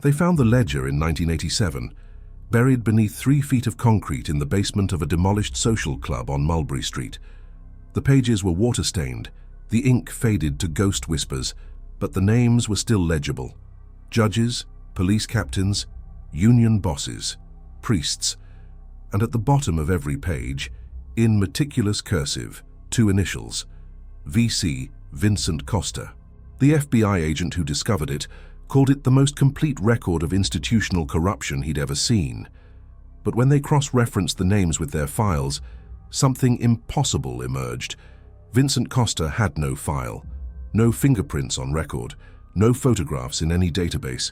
They found the ledger in 1987, buried beneath 3 feet of concrete in the basement of a demolished social club on Mulberry Street. The pages were water-stained, the ink faded to ghost whispers, but the names were still legible. Judges, police captains, union bosses, priests, and at the bottom of every page, in meticulous cursive, 2 initials, VC Vincent Costa. The FBI agent who discovered it called it the most complete record of institutional corruption he'd ever seen. But when they cross-referenced the names with their files, something impossible emerged. Vincent Costa had no file, no fingerprints on record, no photographs in any database.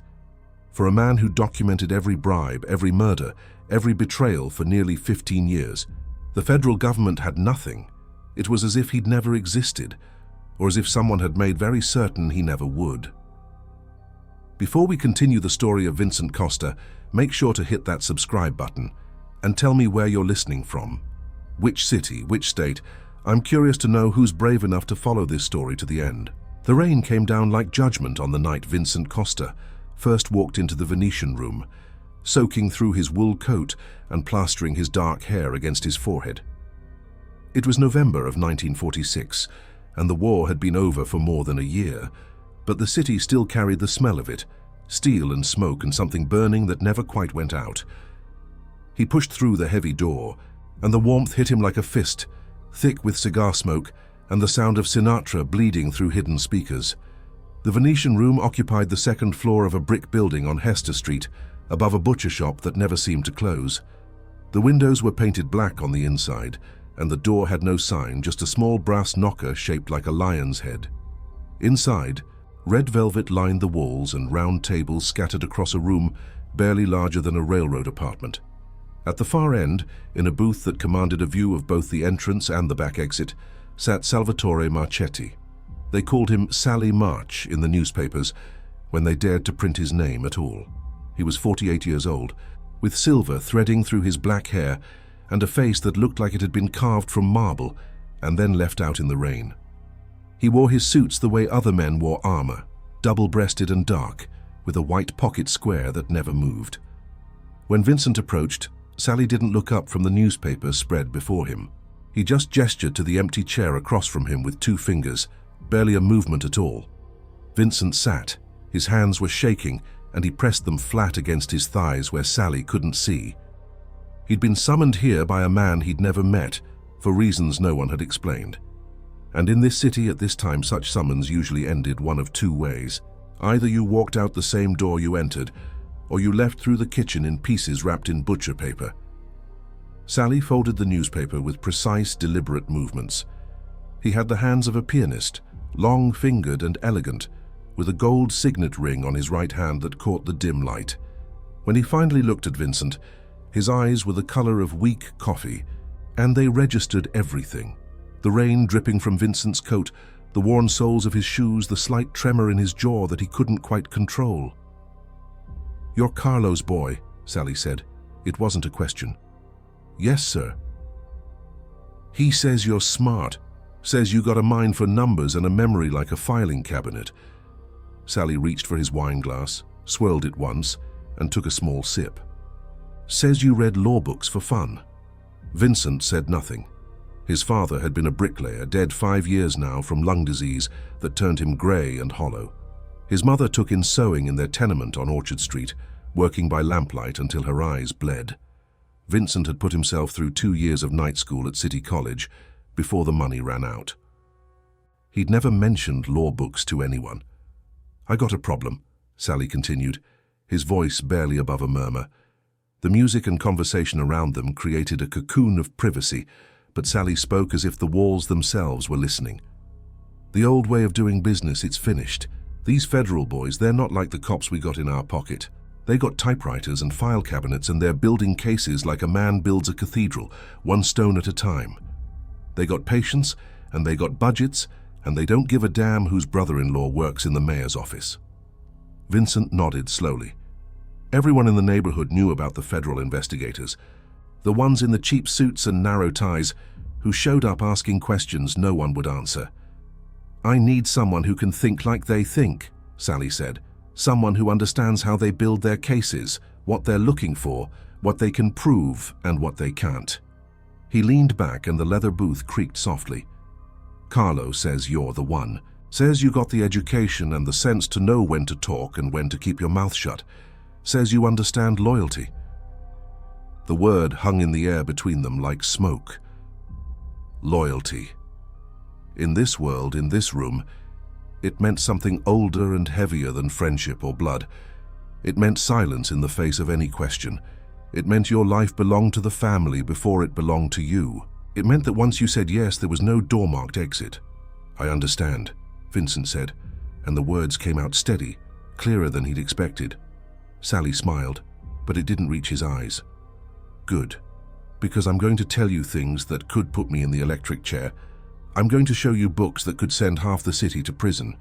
For a man who documented every bribe, every murder, every betrayal for nearly 15 years, the federal government had nothing. It was as if he'd never existed, or as if someone had made very certain he never would. Before we continue the story of Vincent Costa, make sure to hit that subscribe button and tell me where you're listening from. Which city, which state? I'm curious to know who's brave enough to follow this story to the end. The rain came down like judgment on the night Vincent Costa first walked into the Venetian room, soaking through his wool coat and plastering his dark hair against his forehead. It was November of 1946, and the war had been over for more than a year, but the city still carried the smell of it, steel and smoke and something burning that never quite went out. He pushed through the heavy door, and the warmth hit him like a fist, thick with cigar smoke and the sound of Sinatra bleeding through hidden speakers. The Venetian room occupied the 2nd floor of a brick building on Hester Street, above a butcher shop that never seemed to close. The windows were painted black on the inside, and the door had no sign, just a small brass knocker shaped like a lion's head. Inside, red velvet lined the walls and round tables scattered across a room barely larger than a railroad apartment. At the far end, in a booth that commanded a view of both the entrance and the back exit, sat Salvatore Marchetti. They called him Sally March in the newspapers when they dared to print his name at all. He was 48 years old, with silver threading through his black hair and a face that looked like it had been carved from marble and then left out in the rain. He wore his suits the way other men wore armor, double-breasted and dark, with a white pocket square that never moved. When Vincent approached, Sally didn't look up from the newspaper spread before him. He just gestured to the empty chair across from him with 2 fingers, barely a movement at all. Vincent sat. His hands were shaking, and he pressed them flat against his thighs where Sally couldn't see. He'd been summoned here by a man he'd never met, for reasons no one had explained. And in this city at this time, such summons usually ended one of 2 ways. Either you walked out the same door you entered, or you left through the kitchen in pieces wrapped in butcher paper. Sally folded the newspaper with precise, deliberate movements. He had the hands of a pianist, long-fingered and elegant, with a gold signet ring on his right hand that caught the dim light. When he finally looked at Vincent, his eyes were the color of weak coffee, and they registered everything. The rain dripping from Vincent's coat, the worn soles of his shoes, the slight tremor in his jaw that he couldn't quite control. "You're Carlo's boy," Sally said. It wasn't a question. "Yes, sir." "He says you're smart, says you got a mind for numbers and a memory like a filing cabinet." Sally reached for his wine glass, swirled it once, and took a small sip. "Says you read law books for fun." Vincent said nothing. His father had been a bricklayer, dead 5 years now from lung disease that turned him grey and hollow. His mother took in sewing in their tenement on Orchard Street, working by lamplight until her eyes bled. Vincent had put himself through 2 years of night school at City College before the money ran out. He'd never mentioned law books to anyone. "I got a problem," Sally continued, his voice barely above a murmur. The music and conversation around them created a cocoon of privacy, but Sally spoke as if the walls themselves were listening. "The old way of doing business, it's finished. These federal boys, they're not like the cops we got in our pocket. They got typewriters and file cabinets, and they're building cases like a man builds a cathedral, 1 stone at a time. They got patience, and they got budgets, and they don't give a damn whose brother-in-law works in the mayor's office." Vincent nodded slowly. Everyone in the neighborhood knew about the federal investigators, the ones in the cheap suits and narrow ties who showed up asking questions no one would answer. "I need someone who can think like they think," Sally said. Someone who understands how they build their cases, what they're looking for, what they can prove, and what they can't. He leaned back and the leather booth creaked softly. Carlo says you're the one. Says you got the education and the sense to know when to talk and when to keep your mouth shut. Says you understand loyalty. The word hung in the air between them like smoke. Loyalty. In this world, in this room, it meant something older and heavier than friendship or blood. It meant silence in the face of any question. It meant your life belonged to the family before it belonged to you. It meant that once you said yes, there was no door-marked exit. I understand, Vincent said, and the words came out steady, clearer than he'd expected. Sally smiled, but it didn't reach his eyes. Good, because I'm going to tell you things that could put me in the electric chair. I'm going to show you books that could send half the city to prison,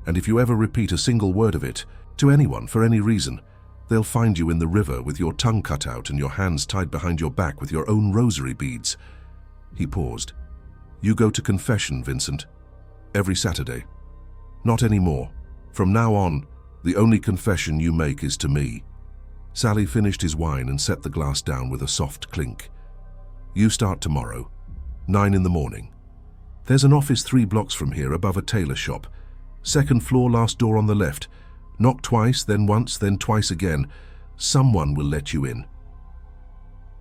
and if you ever repeat a single word of it, to anyone for any reason, they'll find you in the river with your tongue cut out and your hands tied behind your back with your own rosary beads. He paused. You go to confession, Vincent. Every Saturday. Not anymore. From now on, the only confession you make is to me. Sally finished his wine and set the glass down with a soft clink. You start tomorrow, 9 in the morning. There's an office 3 blocks from here above a tailor shop. 2nd floor, last door on the left. Knock twice, then once, then twice again. Someone will let you in.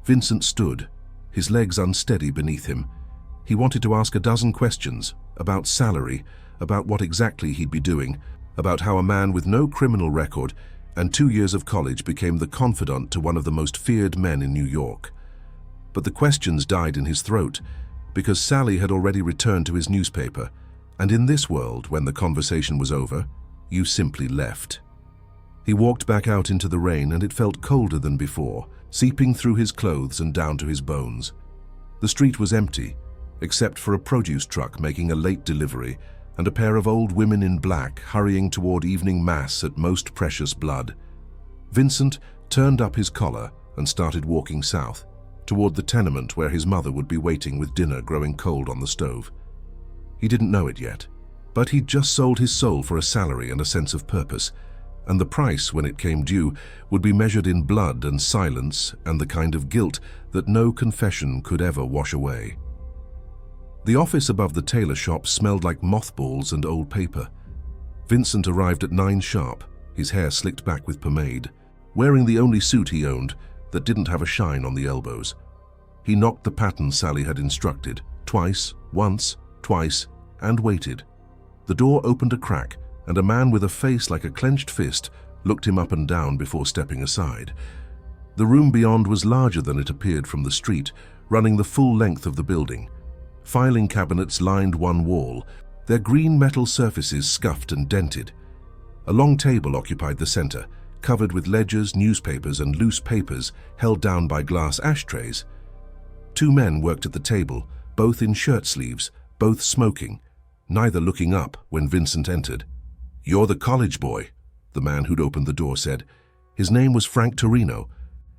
Vincent stood, his legs unsteady beneath him. He wanted to ask a dozen questions about salary, about what exactly he'd be doing, about how a man with no criminal record and 2 years of college became the confidant to one of the most feared men in New York. But the questions died in his throat because Sally had already returned to his newspaper, and in this world, when the conversation was over, you simply left. He walked back out into the rain and it felt colder than before, seeping through his clothes and down to his bones. The street was empty, except for a produce truck making a late delivery and a pair of old women in black hurrying toward evening mass at Most Precious Blood. Vincent turned up his collar and started walking south, toward the tenement where his mother would be waiting with dinner growing cold on the stove. He didn't know it yet, but he'd just sold his soul for a salary and a sense of purpose, and the price, when it came due, would be measured in blood and silence and the kind of guilt that no confession could ever wash away. The office above the tailor shop smelled like mothballs and old paper. Vincent arrived at 9 sharp, his hair slicked back with pomade, wearing the only suit he owned that didn't have a shine on the elbows. He knocked the pattern Sally had instructed, twice, once, twice, and waited. The door opened a crack, and a man with a face like a clenched fist looked him up and down before stepping aside. The room beyond was larger than it appeared from the street, running the full length of the building. Filing cabinets lined one wall, their green metal surfaces scuffed and dented. A long table occupied the center, covered with ledgers, newspapers, and loose papers held down by glass ashtrays. 2 men worked at the table, both in shirt sleeves, both smoking, neither looking up when Vincent entered. "You're the college boy," the man who'd opened the door said. His name was Frank Torino,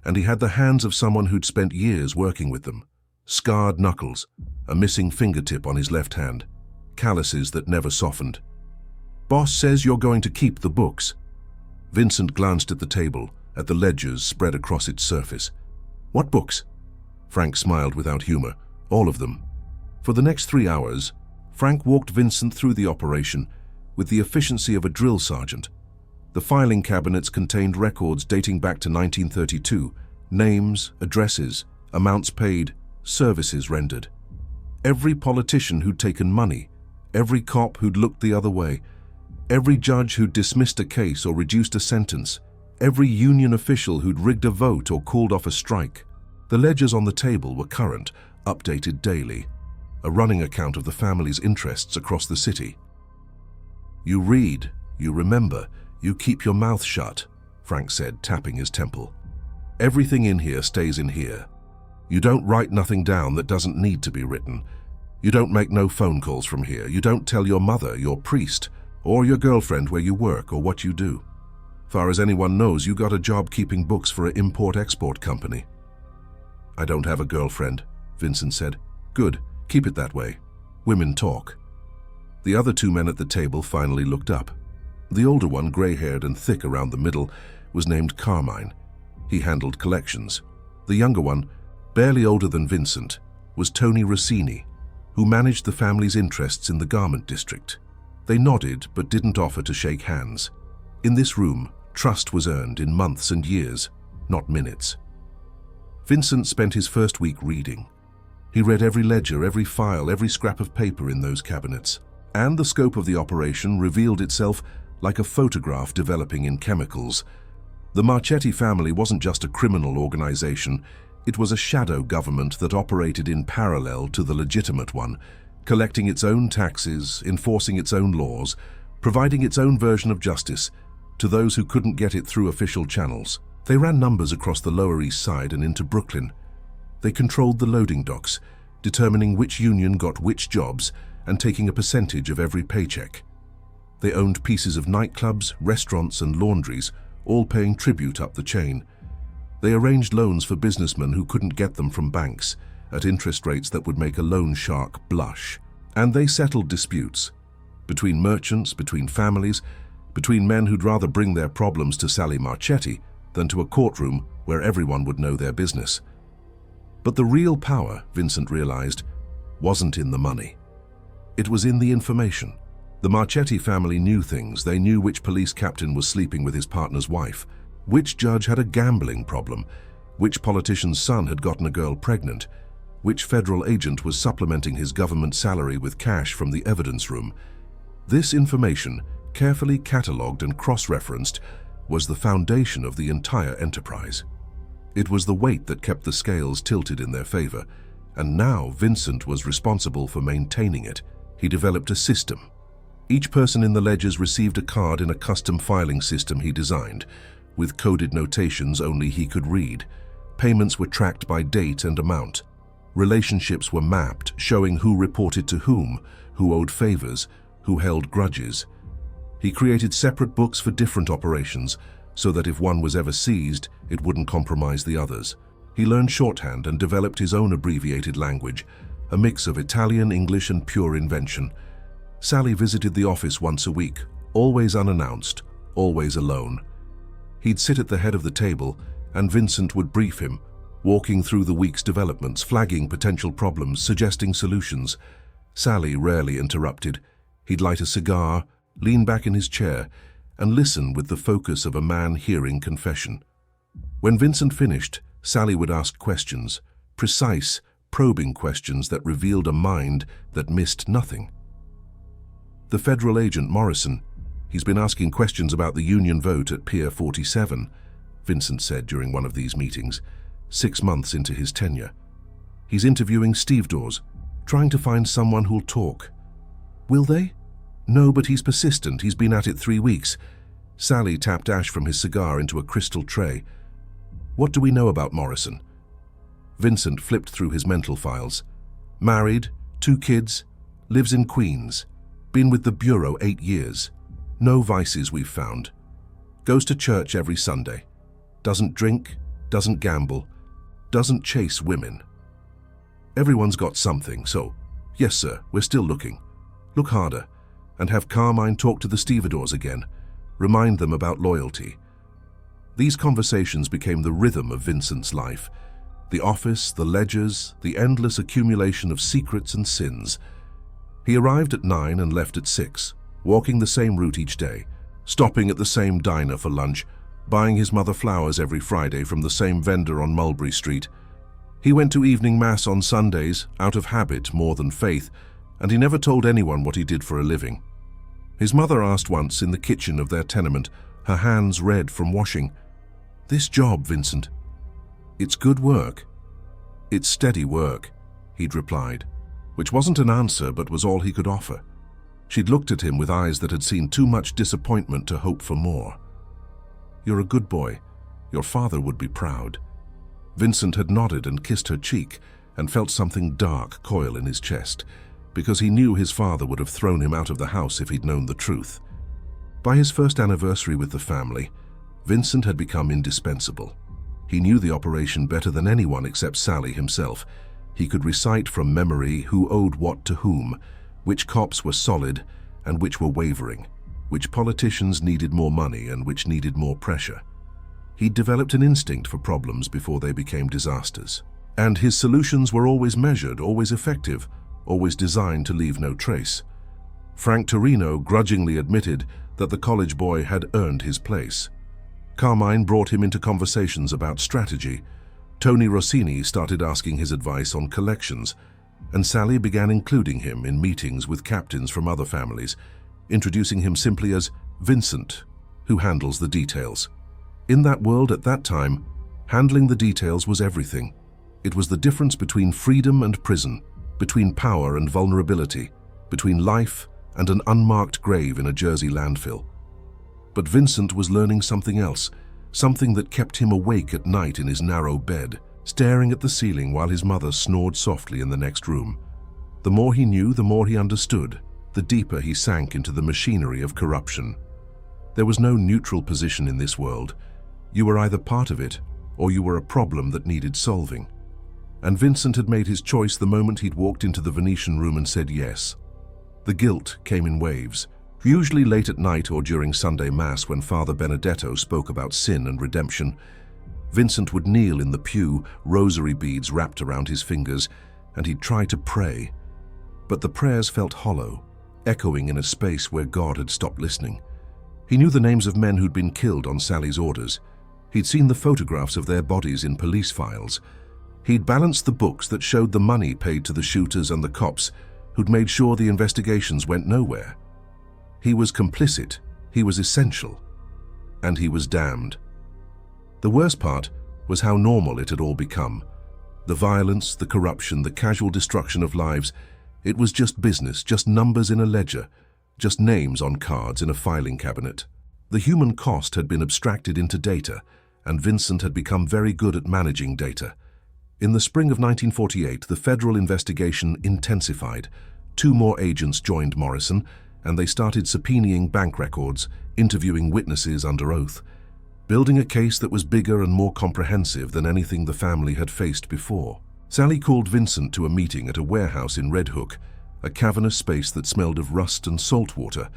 and he had the hands of someone who'd spent years working with them. Scarred knuckles, a missing fingertip on his left hand, calluses that never softened. "Boss says you're going to keep the books." Vincent glanced at the table, at the ledgers spread across its surface. "What books?" Frank smiled without humor. "All of them." For the next 3 hours, Frank walked Vincent through the operation with the efficiency of a drill sergeant. The filing cabinets contained records dating back to 1932, names, addresses, amounts paid, services rendered. Every politician who'd taken money, every cop who'd looked the other way, every judge who'd dismissed a case or reduced a sentence, every union official who'd rigged a vote or called off a strike. The ledgers on the table were current, updated daily, a running account of the family's interests across the city. "You read, you remember, you keep your mouth shut," Frank said, tapping his temple. "Everything in here stays in here. You don't write nothing down that doesn't need to be written. You don't make no phone calls from here. You don't tell your mother, your priest, or your girlfriend where you work or what you do. Far as anyone knows, you got a job keeping books for an import-export company." "I don't have a girlfriend," Vincent said. "Good, keep it that way. Women talk." The other 2 men at the table finally looked up. The older one, grey-haired and thick around the middle, was named Carmine. He handled collections. The younger one, barely older than Vincent, was Tony Rossini, who managed the family's interests in the garment district. They nodded but didn't offer to shake hands. In this room, trust was earned in months and years, not minutes. Vincent spent his first week reading. He read every ledger, every file, every scrap of paper in those cabinets. And the scope of the operation revealed itself like a photograph developing in chemicals. The Marchetti family wasn't just a criminal organization, it was a shadow government that operated in parallel to the legitimate one, collecting its own taxes, enforcing its own laws, providing its own version of justice to those who couldn't get it through official channels. They ran numbers across the Lower East Side and into Brooklyn. They controlled the loading docks, determining which union got which jobs and taking a percentage of every paycheck. They owned pieces of nightclubs, restaurants and laundries, all paying tribute up the chain. They arranged loans for businessmen who couldn't get them from banks, at interest rates that would make a loan shark blush. And they settled disputes between merchants, between families, between men who'd rather bring their problems to Sally Marchetti than to a courtroom where everyone would know their business. But the real power, Vincent realized, wasn't in the money. It was in the information. The Marchetti family knew things. They knew which police captain was sleeping with his partner's wife, which judge had a gambling problem, which politician's son had gotten a girl pregnant, which federal agent was supplementing his government salary with cash from the evidence room. This information, carefully catalogued and cross-referenced, was the foundation of the entire enterprise. It was the weight that kept the scales tilted in their favor, and now Vincent was responsible for maintaining it. He developed a system. Each person in the ledgers received a card in a custom filing system he designed, with coded notations only he could read. Payments were tracked by date and amount. Relationships were mapped, showing who reported to whom, who owed favors, who held grudges. He created separate books for different operations, so that if one was ever seized, it wouldn't compromise the others. He learned shorthand and developed his own abbreviated language, a mix of Italian, English, and pure invention. Sally visited the office once a week, always unannounced, always alone. He'd sit at the head of the table, and Vincent would brief him, walking through the week's developments, flagging potential problems, suggesting solutions. Sally rarely interrupted. He'd light a cigar, lean back in his chair, and listen with the focus of a man hearing confession. When Vincent finished, Sally would ask questions, precise, probing questions that revealed a mind that missed nothing. The federal agent, Morrison, he's been asking questions about the union vote at Pier 47, Vincent said during one of these meetings, 6 months into his tenure. He's interviewing stevedores, trying to find someone who'll talk. Will they? No, but he's persistent. He's been at it 3 weeks. Sally tapped ash from his cigar into a crystal tray. What do we know about Morrison? Vincent flipped through his mental files. Married, 2 kids, lives in Queens. Been with the Bureau 8 years. No vices we've found. Goes to church every Sunday. Doesn't drink, doesn't gamble, doesn't chase women. Everyone's got something, so, yes sir, we're still looking. Look harder, and have Carmine talk to the stevedores again. Remind them about loyalty. These conversations became the rhythm of Vincent's life. The office, the ledgers, the endless accumulation of secrets and sins. He arrived at 9 and left at 6, walking the same route each day, stopping at the same diner for lunch, buying his mother flowers every Friday from the same vendor on Mulberry Street. He went to evening mass on Sundays, out of habit more than faith, and he never told anyone what he did for a living. His mother asked once in the kitchen of their tenement, her hands red from washing, "This job, Vincent, it's good work." "It's steady work," he'd replied, which wasn't an answer but was all he could offer. She'd looked at him with eyes that had seen too much disappointment to hope for more. "You're a good boy. Your father would be proud." Vincent had nodded and kissed her cheek and felt something dark coil in his chest, because he knew his father would have thrown him out of the house if he'd known the truth. By his first anniversary with the family, Vincent had become indispensable. He knew the operation better than anyone except Sally himself. He could recite from memory who owed what to whom, which cops were solid and which were wavering. which politicians needed more money and which needed more pressure. He'd developed an instinct for problems before they became disasters. And his solutions were always measured, always effective, always designed to leave no trace. Frank Torino grudgingly admitted that the college boy had earned his place. Carmine brought him into conversations about strategy. Tony Rossini started asking his advice on collections, and Sally began including him in meetings with captains from other families, introducing him simply as Vincent, who handles the details. In that world at that time, handling the details was everything. It was the difference between freedom and prison, between power and vulnerability, between life and an unmarked grave in a Jersey landfill. But Vincent was learning something else, something that kept him awake at night in his narrow bed, staring at the ceiling while his mother snored softly in the next room. The more he knew, the more he understood, the deeper he sank into the machinery of corruption. There was no neutral position in this world. You were either part of it, or you were a problem that needed solving. And Vincent had made his choice the moment he'd walked into the Venetian room and said yes. The guilt came in waves, usually late at night or during Sunday Mass when Father Benedetto spoke about sin and redemption. Vincent would kneel in the pew, rosary beads wrapped around his fingers, and he'd try to pray. But the prayers felt hollow, echoing in a space where God had stopped listening. He knew the names of men who'd been killed on Sally's orders. He'd seen the photographs of their bodies in police files. He'd balanced the books that showed the money paid to the shooters and the cops who'd made sure the investigations went nowhere. He was complicit, he was essential, and he was damned. The worst part was how normal it had all become. The violence, the corruption, the casual destruction of lives. It was just business, just numbers in a ledger, just names on cards in a filing cabinet. The human cost had been abstracted into data, and Vincent had become very good at managing data. In the spring of 1948, the federal investigation intensified. 2 more agents joined Morrison, and they started subpoenaing bank records, interviewing witnesses under oath, building a case that was bigger and more comprehensive than anything the family had faced before. Sally called Vincent to a meeting at a warehouse in Red Hook, a cavernous space that smelled of rust and salt water,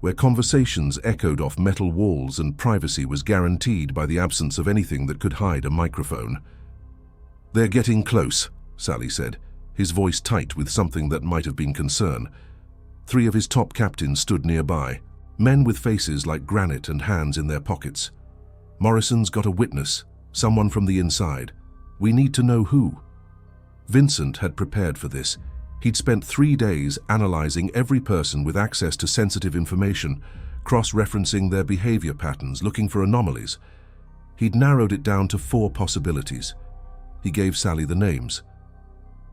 where conversations echoed off metal walls and privacy was guaranteed by the absence of anything that could hide a microphone. "They're getting close," Sally said, his voice tight with something that might have been concern. 3 of his top captains stood nearby, men with faces like granite and hands in their pockets. "Morrison's got a witness, someone from the inside. We need to know who." Vincent had prepared for this. He'd spent 3 days analyzing every person with access to sensitive information, cross-referencing their behavior patterns, looking for anomalies. He'd narrowed it down to 4 possibilities. He gave Sally the names.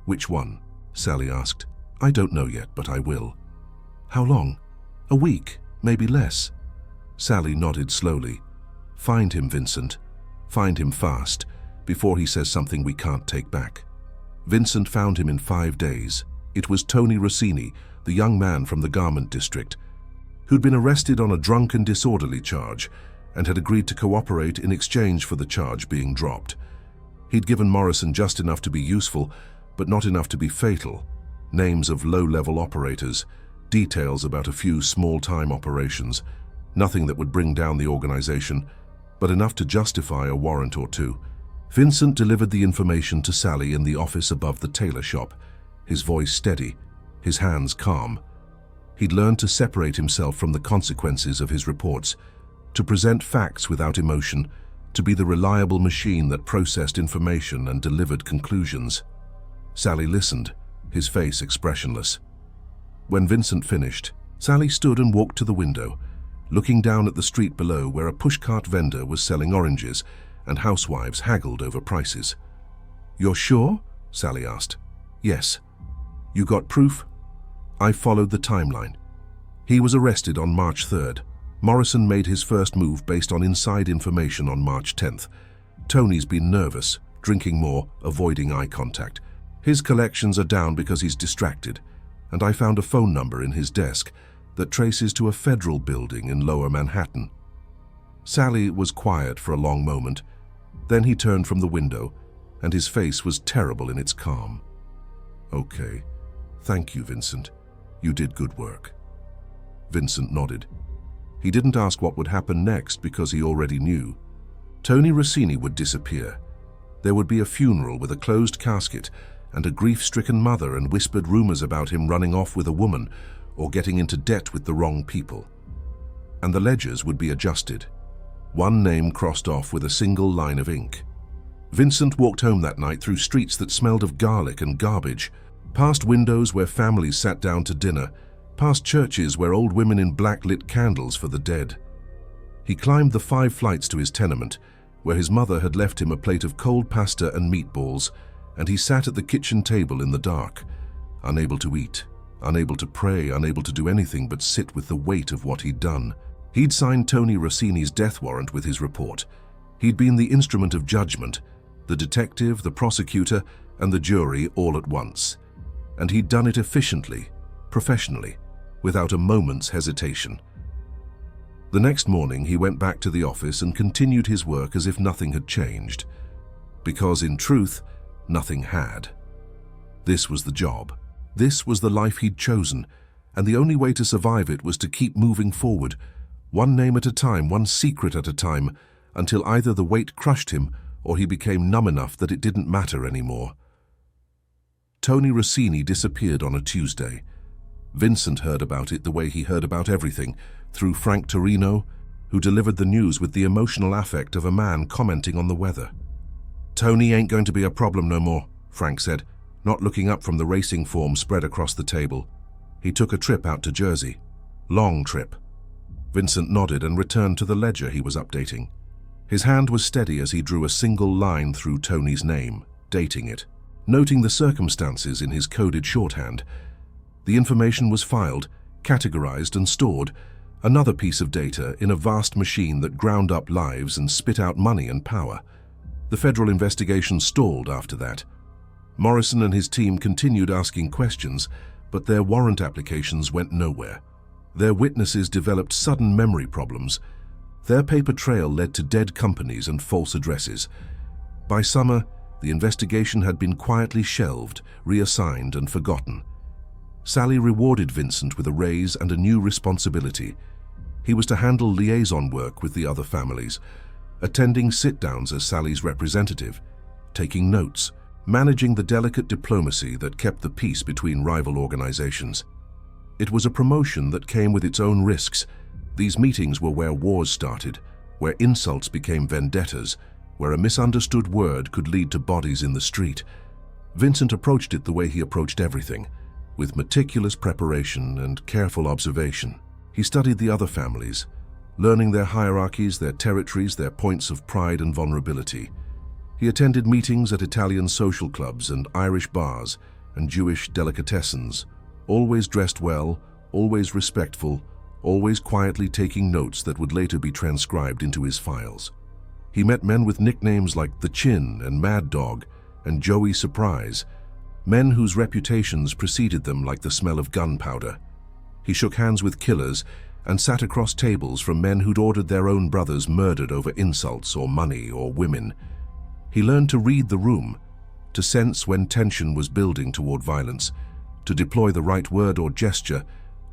"Which one?" Sally asked. "I don't know yet, but I will." "How long?" "A week, maybe less." Sally nodded slowly. "Find him, Vincent. Find him fast, before he says something we can't take back." Vincent found him in 5 days. It was Tony Rossini, the young man from the garment district, who'd been arrested on a drunk and disorderly charge and had agreed to cooperate in exchange for the charge being dropped. He'd given Morrison just enough to be useful, but not enough to be fatal. Names of low-level operators, details about a few small-time operations, nothing that would bring down the organization, but enough to justify a warrant or 2. Vincent delivered the information to Sally in the office above the tailor shop, his voice steady, his hands calm. He'd learned to separate himself from the consequences of his reports, to present facts without emotion, to be the reliable machine that processed information and delivered conclusions. Sally listened, his face expressionless. When Vincent finished, Sally stood and walked to the window, looking down at the street below where a pushcart vendor was selling oranges and housewives haggled over prices. "You're sure?" Sally asked. "Yes." "You got proof?" I followed the timeline. He was arrested on March 3rd. Morrison made his first move based on inside information on March 10th. Tony's been nervous, drinking more, avoiding eye contact. His collections are down because he's distracted, and I found a phone number in his desk that traces to a federal building in Lower Manhattan. Sally was quiet for a long moment. Then he turned from the window, and his face was terrible in its calm. "Okay. Thank you, Vincent. You did good work." Vincent nodded. He didn't ask what would happen next because he already knew. Tony Rossini would disappear. There would be a funeral with a closed casket and a grief-stricken mother and whispered rumors about him running off with a woman or getting into debt with the wrong people. And the ledgers would be adjusted. One name crossed off with a single line of ink. Vincent walked home that night through streets that smelled of garlic and garbage, past windows where families sat down to dinner, past churches where old women in black lit candles for the dead. He climbed the 5 flights to his tenement, where his mother had left him a plate of cold pasta and meatballs, and he sat at the kitchen table in the dark, unable to eat, unable to pray, unable to do anything but sit with the weight of what he'd done. He'd signed Tony Rossini's death warrant with his report. He'd been the instrument of judgment, the detective, the prosecutor, and the jury all at once. And he'd done it efficiently, professionally, without a moment's hesitation. The next morning, he went back to the office and continued his work as if nothing had changed. Because, in truth, nothing had. This was the job. This was the life he'd chosen, and the only way to survive it was to keep moving forward, one name at a time, one secret at a time, until either the weight crushed him or he became numb enough that it didn't matter anymore. Tony Rossini disappeared on a Tuesday. Vincent heard about it the way he heard about everything, through Frank Torino, who delivered the news with the emotional affect of a man commenting on the weather. "Tony ain't going to be a problem no more," Frank said, not looking up from the racing form spread across the table. He took a trip out to Jersey. Long trip. Vincent nodded and returned to the ledger he was updating. His hand was steady as he drew a single line through Tony's name, dating it, noting the circumstances in his coded shorthand. The information was filed, categorized and stored, another piece of data in a vast machine that ground up lives and spit out money and power. The federal investigation stalled after that. Morrison and his team continued asking questions, but their warrant applications went nowhere. Their witnesses developed sudden memory problems. Their paper trail led to dead companies and false addresses. By summer, the investigation had been quietly shelved, reassigned, and forgotten. Sally rewarded Vincent with a raise and a new responsibility. He was to handle liaison work with the other families, attending sit-downs as Sally's representative, taking notes, managing the delicate diplomacy that kept the peace between rival organizations. It was a promotion that came with its own risks. These meetings were where wars started, where insults became vendettas, where a misunderstood word could lead to bodies in the street. Vincent approached it the way he approached everything, with meticulous preparation and careful observation. He studied the other families, learning their hierarchies, their territories, their points of pride and vulnerability. He attended meetings at Italian social clubs and Irish bars and Jewish delicatessens, always dressed well, always respectful, always quietly taking notes that would later be transcribed into his files. He met men with nicknames like The Chin and Mad Dog and Joey Surprise, men whose reputations preceded them like the smell of gunpowder. He shook hands with killers and sat across tables from men who'd ordered their own brothers murdered over insults or money or women. He learned to read the room, to sense when tension was building toward violence, to deploy the right word or gesture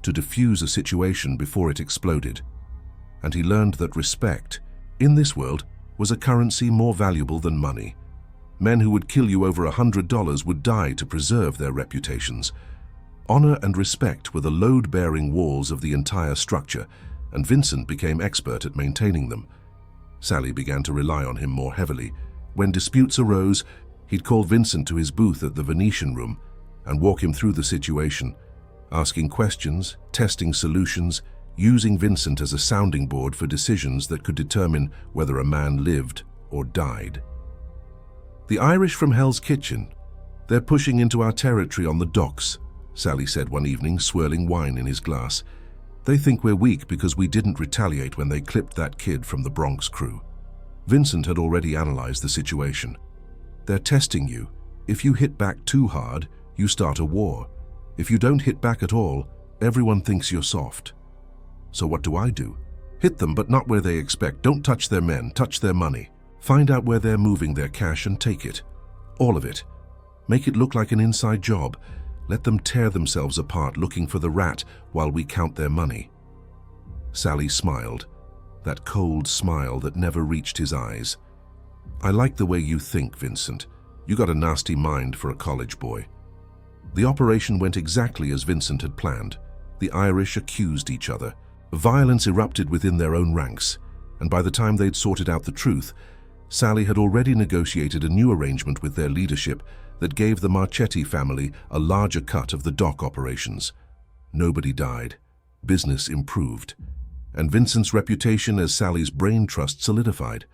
to diffuse a situation before it exploded. And he learned that respect, in this world, was a currency more valuable than money. Men who would kill you over $100 would die to preserve their reputations. Honor and respect were the load-bearing walls of the entire structure, and Vincent became expert at maintaining them. Sally began to rely on him more heavily. When disputes arose, he'd call Vincent to his booth at the Venetian Room and walk him through the situation, asking questions, testing solutions, using Vincent as a sounding board for decisions that could determine whether a man lived or died. "The Irish from Hell's Kitchen, they're pushing into our territory on the docks," Sally said one evening, swirling wine in his glass. "They think we're weak because we didn't retaliate when they clipped that kid from the Bronx crew." Vincent had already analyzed the situation. "They're testing you. If you hit back too hard, you start a war. If you don't hit back at all, everyone thinks you're soft. So what do I do? Hit them, but not where they expect. Don't touch their men, touch their money. Find out where they're moving their cash and take it. All of it. Make it look like an inside job. Let them tear themselves apart looking for the rat while we count their money." Sally smiled, that cold smile that never reached his eyes. "I like the way you think, Vincent. You got a nasty mind for a college boy." The operation went exactly as Vincent had planned. The Irish accused each other. Violence erupted within their own ranks, and by the time they'd sorted out the truth, Sally had already negotiated a new arrangement with their leadership that gave the Marchetti family a larger cut of the dock operations. Nobody died. Business improved. And Vincent's reputation as Sally's brain trust solidified.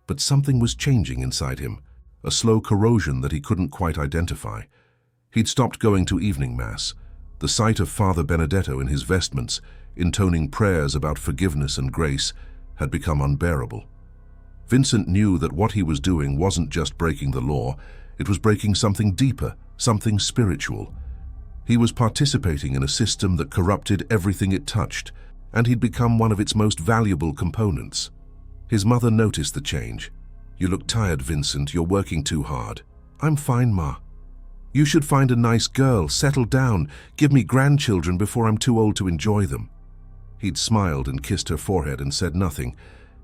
But something was changing inside him, a slow corrosion that he couldn't quite identify. He'd stopped going to evening mass. The sight of Father Benedetto in his vestments, intoning prayers about forgiveness and grace, had become unbearable. Vincent knew that what he was doing wasn't just breaking the law, it was breaking something deeper, something spiritual. He was participating in a system that corrupted everything it touched, and he'd become one of its most valuable components. His mother noticed the change. "You look tired, Vincent. You're working too hard." "I'm fine, Ma." "You should find a nice girl, settle down, give me grandchildren before I'm too old to enjoy them." He'd smiled and kissed her forehead and said nothing,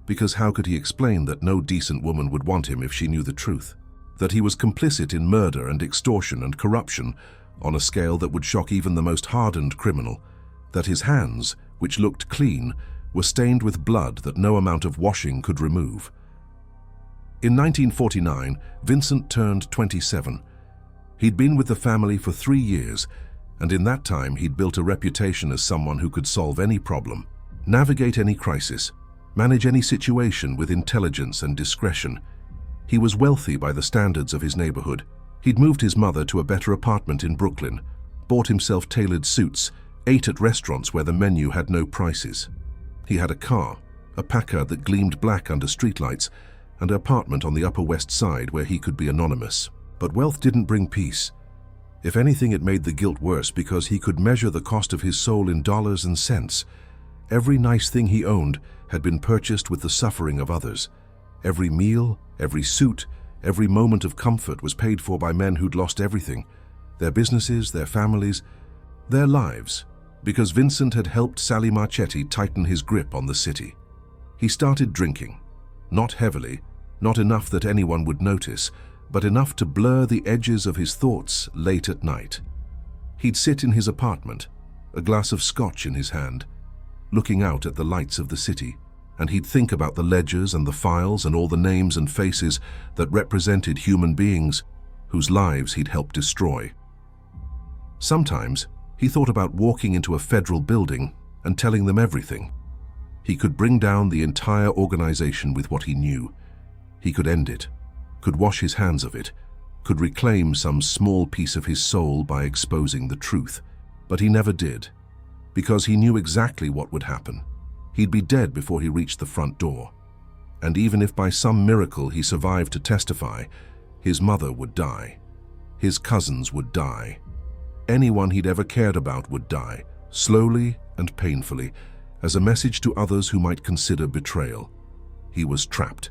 because how could he explain that no decent woman would want him if she knew the truth? That he was complicit in murder and extortion and corruption on a scale that would shock even the most hardened criminal. That his hands, which looked clean, were stained with blood that no amount of washing could remove. In 1949, Vincent turned 27. He'd been with the family for 3 years, and in that time he'd built a reputation as someone who could solve any problem, navigate any crisis, manage any situation with intelligence and discretion. He was wealthy by the standards of his neighborhood. He'd moved his mother to a better apartment in Brooklyn, bought himself tailored suits, ate at restaurants where the menu had no prices. He had a car, a Packard that gleamed black under streetlights, and an apartment on the Upper West Side where he could be anonymous. But wealth didn't bring peace. If anything, it made the guilt worse because he could measure the cost of his soul in dollars and cents. Every nice thing he owned had been purchased with the suffering of others. Every meal, every suit, every moment of comfort was paid for by men who'd lost everything, their businesses, their families, their lives, because Vincent had helped Sally Marchetti tighten his grip on the city. He started drinking, not heavily, not enough that anyone would notice, but enough to blur the edges of his thoughts late at night. He'd sit in his apartment, a glass of scotch in his hand, looking out at the lights of the city, and he'd think about the ledgers and the files and all the names and faces that represented human beings whose lives he'd helped destroy. Sometimes he thought about walking into a federal building and telling them everything. He could bring down the entire organization with what he knew. He could end it, could wash his hands of it, could reclaim some small piece of his soul by exposing the truth. But he never did, because he knew exactly what would happen. He'd be dead before he reached the front door. And even if by some miracle he survived to testify, his mother would die. His cousins would die. Anyone he'd ever cared about would die, slowly and painfully, as a message to others who might consider betrayal. He was trapped.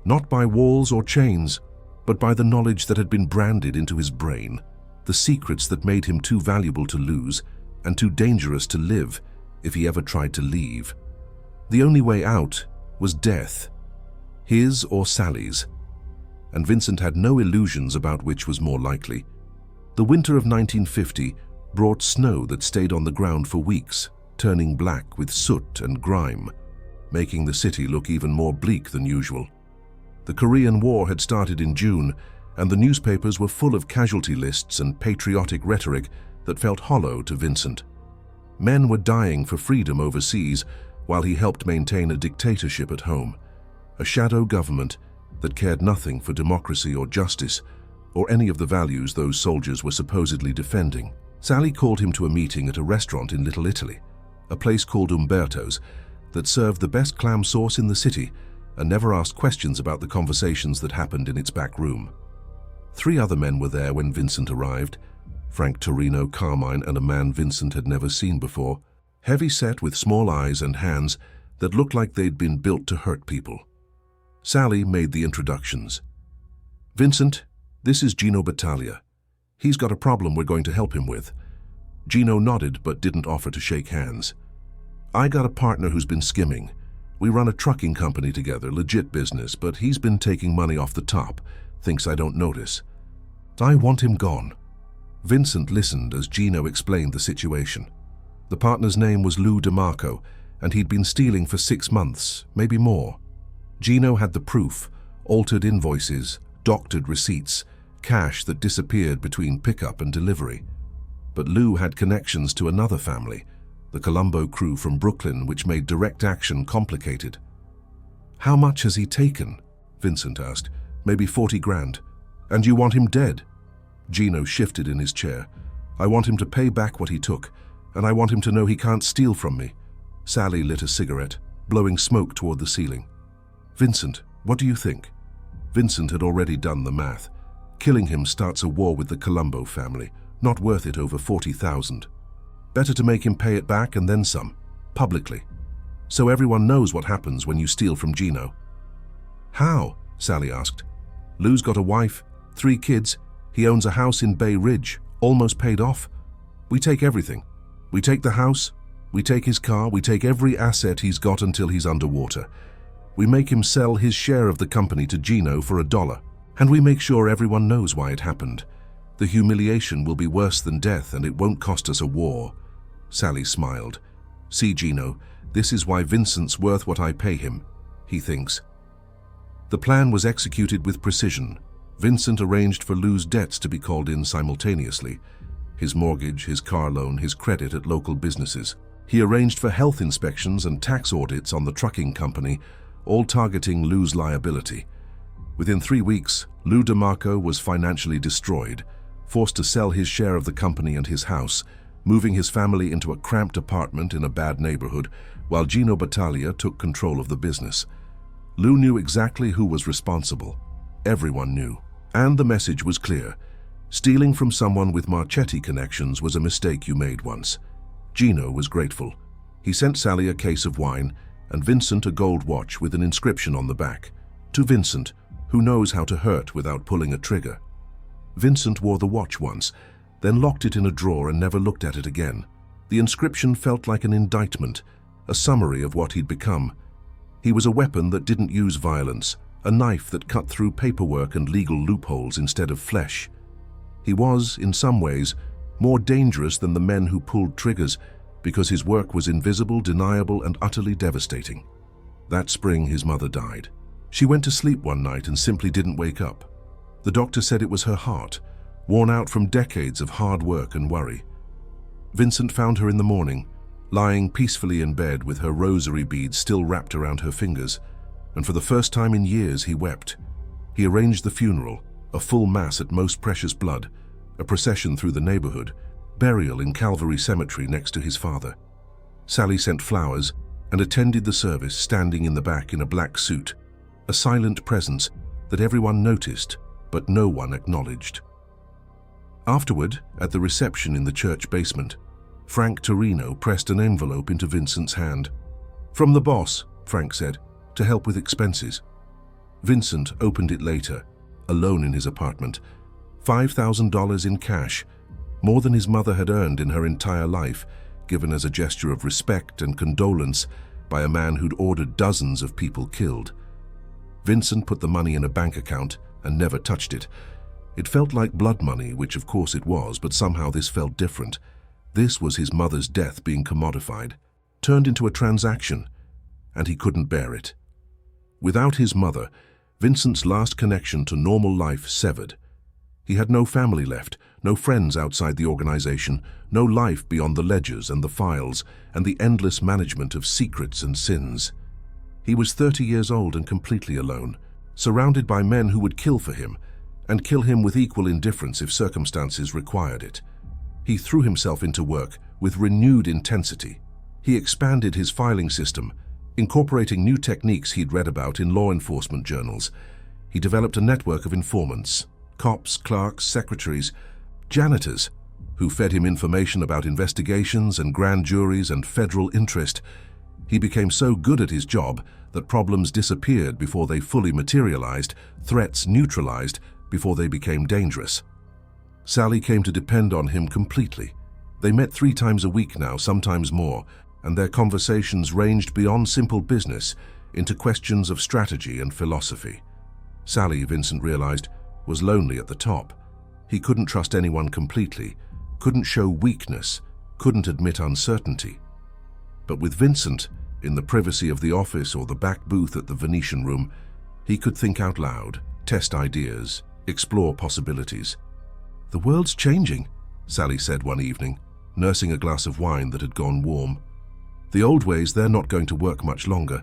Not by walls or chains, but by the knowledge that had been branded into his brain, the secrets that made him too valuable to lose and too dangerous to live if he ever tried to leave. The only way out was death, his or Sally's, and Vincent had no illusions about which was more likely. The winter of 1950 brought snow that stayed on the ground for weeks, turning black with soot and grime, making the city look even more bleak than usual. The Korean War had started in June, and the newspapers were full of casualty lists and patriotic rhetoric that felt hollow to Vincent. Men were dying for freedom overseas while he helped maintain a dictatorship at home, a shadow government that cared nothing for democracy or justice or any of the values those soldiers were supposedly defending. Sally called him to a meeting at a restaurant in Little Italy, a place called Umberto's that served the best clam sauce in the city and never asked questions about the conversations that happened in its back room. 3 other men were there when Vincent arrived: Frank Torino, Carmine, and a man Vincent had never seen before, heavy-set with small eyes and hands that looked like they'd been built to hurt people. Sally made the introductions. "Vincent, this is Gino Battaglia. He's got a problem we're going to help him with." Gino nodded but didn't offer to shake hands. I got a partner who's been skimming. We run a trucking company together, legit business, but he's been taking money off the top, thinks I don't notice. I want him gone." Vincent listened as Gino explained the situation. The partner's name was Lou DeMarco, and he'd been stealing for 6 months, maybe more. Gino had the proof, altered invoices, doctored receipts, cash that disappeared between pickup and delivery. But Lou had connections to another family, the Colombo crew from Brooklyn, which made direct action complicated. "How much has he taken?" Vincent asked. "Maybe 40 grand. And you want him dead?" Gino shifted in his chair. "I want him to pay back what he took, and I want him to know he can't steal from me." Sally lit a cigarette, blowing smoke toward the ceiling. "Vincent, what do you think?" Vincent had already done the math. Killing him starts a war with the Colombo family. Not worth it over 40,000. Better to make him pay it back and then some, publicly. So everyone knows what happens when you steal from Gino. "How?" Sally asked. "Lou's got a wife, 3 kids. He owns a house in Bay Ridge, almost paid off. We take everything. We take the house, we take his car, we take every asset he's got until he's underwater. We make him sell his share of the company to Gino for $1, and we make sure everyone knows why it happened. The humiliation will be worse than death, and it won't cost us a war." Sally smiled. "See, Gino, this is why Vincent's worth what I pay him, he thinks." The plan was executed with precision. Vincent arranged for Lou's debts to be called in simultaneously. His mortgage, his car loan, his credit at local businesses. He arranged for health inspections and tax audits on the trucking company, all targeting Lou's liability. Within 3 weeks, Lou DeMarco was financially destroyed, forced to sell his share of the company and his house, moving his family into a cramped apartment in a bad neighborhood, while Gino Battaglia took control of the business. Lou knew exactly who was responsible. Everyone knew. And the message was clear. Stealing from someone with Marchetti connections was a mistake you made once. Gino was grateful. He sent Sally a case of wine and Vincent a gold watch with an inscription on the back. To Vincent, who knows how to hurt without pulling a trigger. Vincent wore the watch once, then locked it in a drawer and never looked at it again. The inscription felt like an indictment, a summary of what he'd become. He was a weapon that didn't use violence, a knife that cut through paperwork and legal loopholes instead of flesh. He was, in some ways, more dangerous than the men who pulled triggers because his work was invisible, deniable, and utterly devastating. That spring, his mother died. She went to sleep one night and simply didn't wake up. The doctor said it was her heart, worn out from decades of hard work and worry. Vincent found her in the morning, lying peacefully in bed with her rosary beads still wrapped around her fingers, and for the first time in years he wept. He arranged the funeral, a full mass at Most Precious Blood, a procession through the neighborhood, burial in Calvary Cemetery next to his father. Sally sent flowers and attended the service standing in the back in a black suit, a silent presence that everyone noticed but no one acknowledged. Afterward, at the reception in the church basement, Frank Torino pressed an envelope into Vincent's hand. "From the boss," Frank said, "to help with expenses." Vincent opened it later, alone in his apartment. $5,000 in cash, more than his mother had earned in her entire life, given as a gesture of respect and condolence by a man who'd ordered dozens of people killed. Vincent put the money in a bank account and never touched it. It felt like blood money, which of course it was, but somehow this felt different. This was his mother's death being commodified, turned into a transaction, and he couldn't bear it. Without his mother, Vincent's last connection to normal life severed. He had no family left, no friends outside the organization, no life beyond the ledgers and the files and the endless management of secrets and sins. He was 30 years old and completely alone, surrounded by men who would kill for him, and kill him with equal indifference if circumstances required it. He threw himself into work with renewed intensity. He expanded his filing system, incorporating new techniques he'd read about in law enforcement journals. He developed a network of informants, cops, clerks, secretaries, janitors, who fed him information about investigations and grand juries and federal interest. He became so good at his job that problems disappeared before they fully materialized, threats neutralized before they became dangerous. Sally came to depend on him completely. They met 3 times a week now, sometimes more, and their conversations ranged beyond simple business into questions of strategy and philosophy. Sally, Vincent realized, was lonely at the top. He couldn't trust anyone completely, couldn't show weakness, couldn't admit uncertainty. But with Vincent, in the privacy of the office or the back booth at the Venetian Room, he could think out loud, test ideas, explore possibilities. "The world's changing," Sally said one evening, nursing a glass of wine that had gone warm. "The old ways, they're not going to work much longer.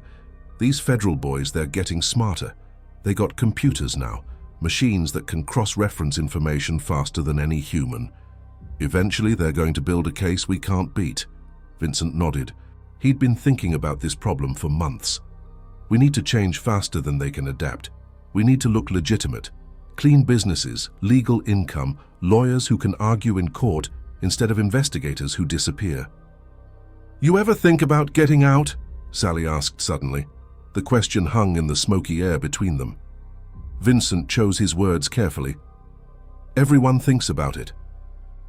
These federal boys, they're getting smarter. They got computers now, machines that can cross-reference information faster than any human. Eventually, they're going to build a case we can't beat." Vincent nodded. He'd been thinking about this problem for months. "We need to change faster than they can adapt. We need to look legitimate. Clean businesses, legal income, lawyers who can argue in court instead of investigators who disappear." "You ever think about getting out?" Sally asked suddenly. The question hung in the smoky air between them. Vincent chose his words carefully. "Everyone thinks about it.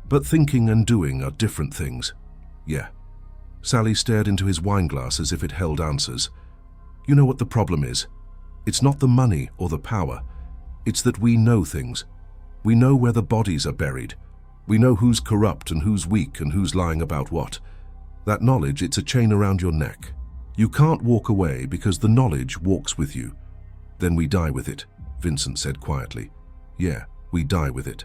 But thinking and doing are different things." "Yeah." Sally stared into his wineglass as if it held answers. "You know what the problem is? It's not the money or the power. It's that we know things. We know where the bodies are buried. We know who's corrupt and who's weak and who's lying about what. That knowledge, it's a chain around your neck. You can't walk away because the knowledge walks with you." "Then we die with it," Vincent said quietly. "Yeah, we die with it."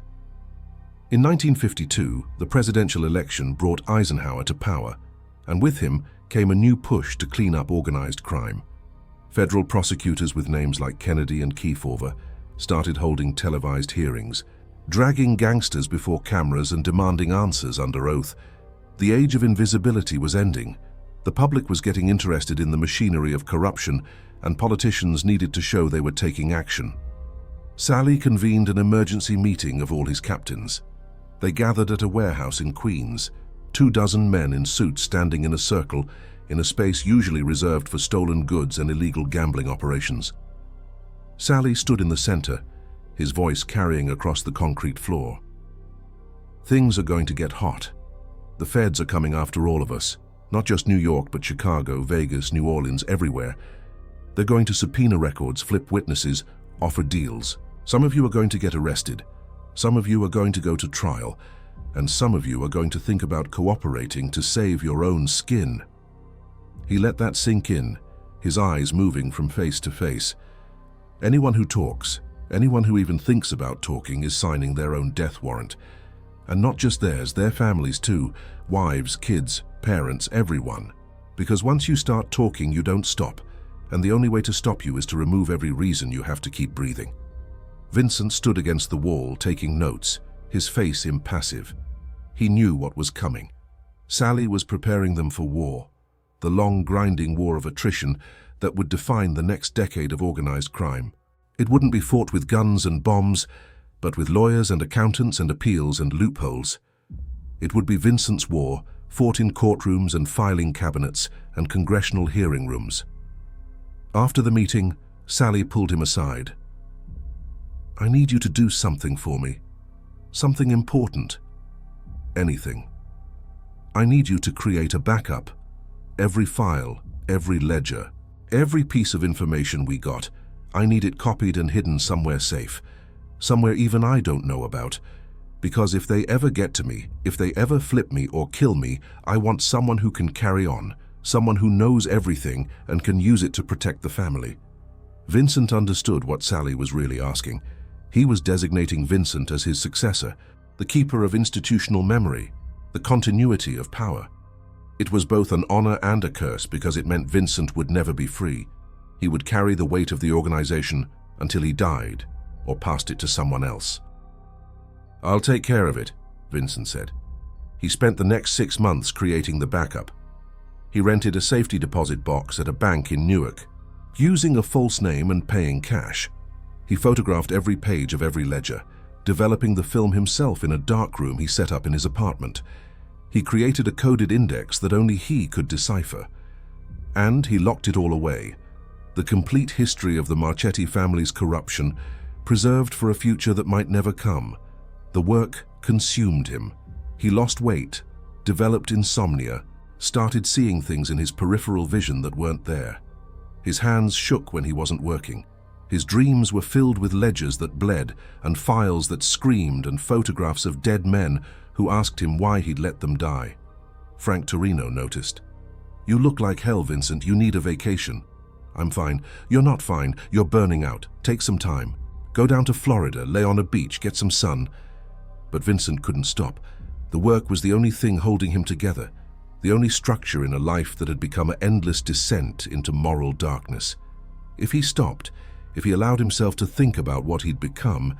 In 1952, the presidential election brought Eisenhower to power, and with him came a new push to clean up organized crime. Federal prosecutors with names like Kennedy and Kefauver started holding televised hearings, dragging gangsters before cameras and demanding answers under oath. The age of invisibility was ending. The public was getting interested in the machinery of corruption, and politicians needed to show they were taking action. Sally convened an emergency meeting of all his captains. They gathered at a warehouse in Queens, 24 men in suits standing in a circle in a space usually reserved for stolen goods and illegal gambling operations. Sally stood in the center, his voice carrying across the concrete floor. "Things are going to get hot. The feds are coming after all of us, not just New York, but Chicago, Vegas, New Orleans, everywhere. They're going to subpoena records, flip witnesses, offer deals. Some of you are going to get arrested. Some of you are going to go to trial. And some of you are going to think about cooperating to save your own skin." He let that sink in, his eyes moving from face to face. Anyone who talks, anyone who even thinks about talking, is signing their own death warrant. And not just theirs, their families too, wives, kids, parents, everyone. Because once you start talking, you don't stop, and the only way to stop you is to remove every reason you have to keep breathing. Vincent stood against the wall, taking notes, his face impassive. He knew what was coming. Sally was preparing them for war, the long, grinding war of attrition that would define the next decade of organized crime. It wouldn't be fought with guns and bombs, but with lawyers and accountants and appeals and loopholes. It would be Vincent's war, fought in courtrooms and filing cabinets and congressional hearing rooms. After the meeting, Sally pulled him aside. "I need you to do something for me. Something important. Anything. I need you to create a backup. Every file, every ledger, every piece of information we got, I need it copied and hidden somewhere safe, somewhere even I don't know about. Because if they ever get to me, if they ever flip me or kill me, I want someone who can carry on, someone who knows everything and can use it to protect the family." Vincent understood what Sally was really asking. He was designating Vincent as his successor, the keeper of institutional memory, the continuity of power. It was both an honor and a curse because it meant Vincent would never be free. He would carry the weight of the organization until he died or passed it to someone else. "I'll take care of it," Vincent said. He spent the next 6 months creating the backup. He rented a safety deposit box at a bank in Newark, using a false name and paying cash. He photographed every page of every ledger, developing the film himself in a dark room he set up in his apartment. He created a coded index that only he could decipher. And he locked it all away. The complete history of the Marchetti family's corruption, preserved for a future that might never come. The work consumed him. He lost weight, developed insomnia, started seeing things in his peripheral vision that weren't there. His hands shook when he wasn't working. His dreams were filled with ledgers that bled and files that screamed and photographs of dead men who asked him why he'd let them die. Frank Torino noticed. "You look like hell, Vincent. You need a vacation." "I'm fine." "You're not fine. You're burning out. Take some time. Go down to Florida, lay on a beach, get some sun." But Vincent couldn't stop. The work was the only thing holding him together, the only structure in a life that had become an endless descent into moral darkness. If he stopped, if he allowed himself to think about what he'd become,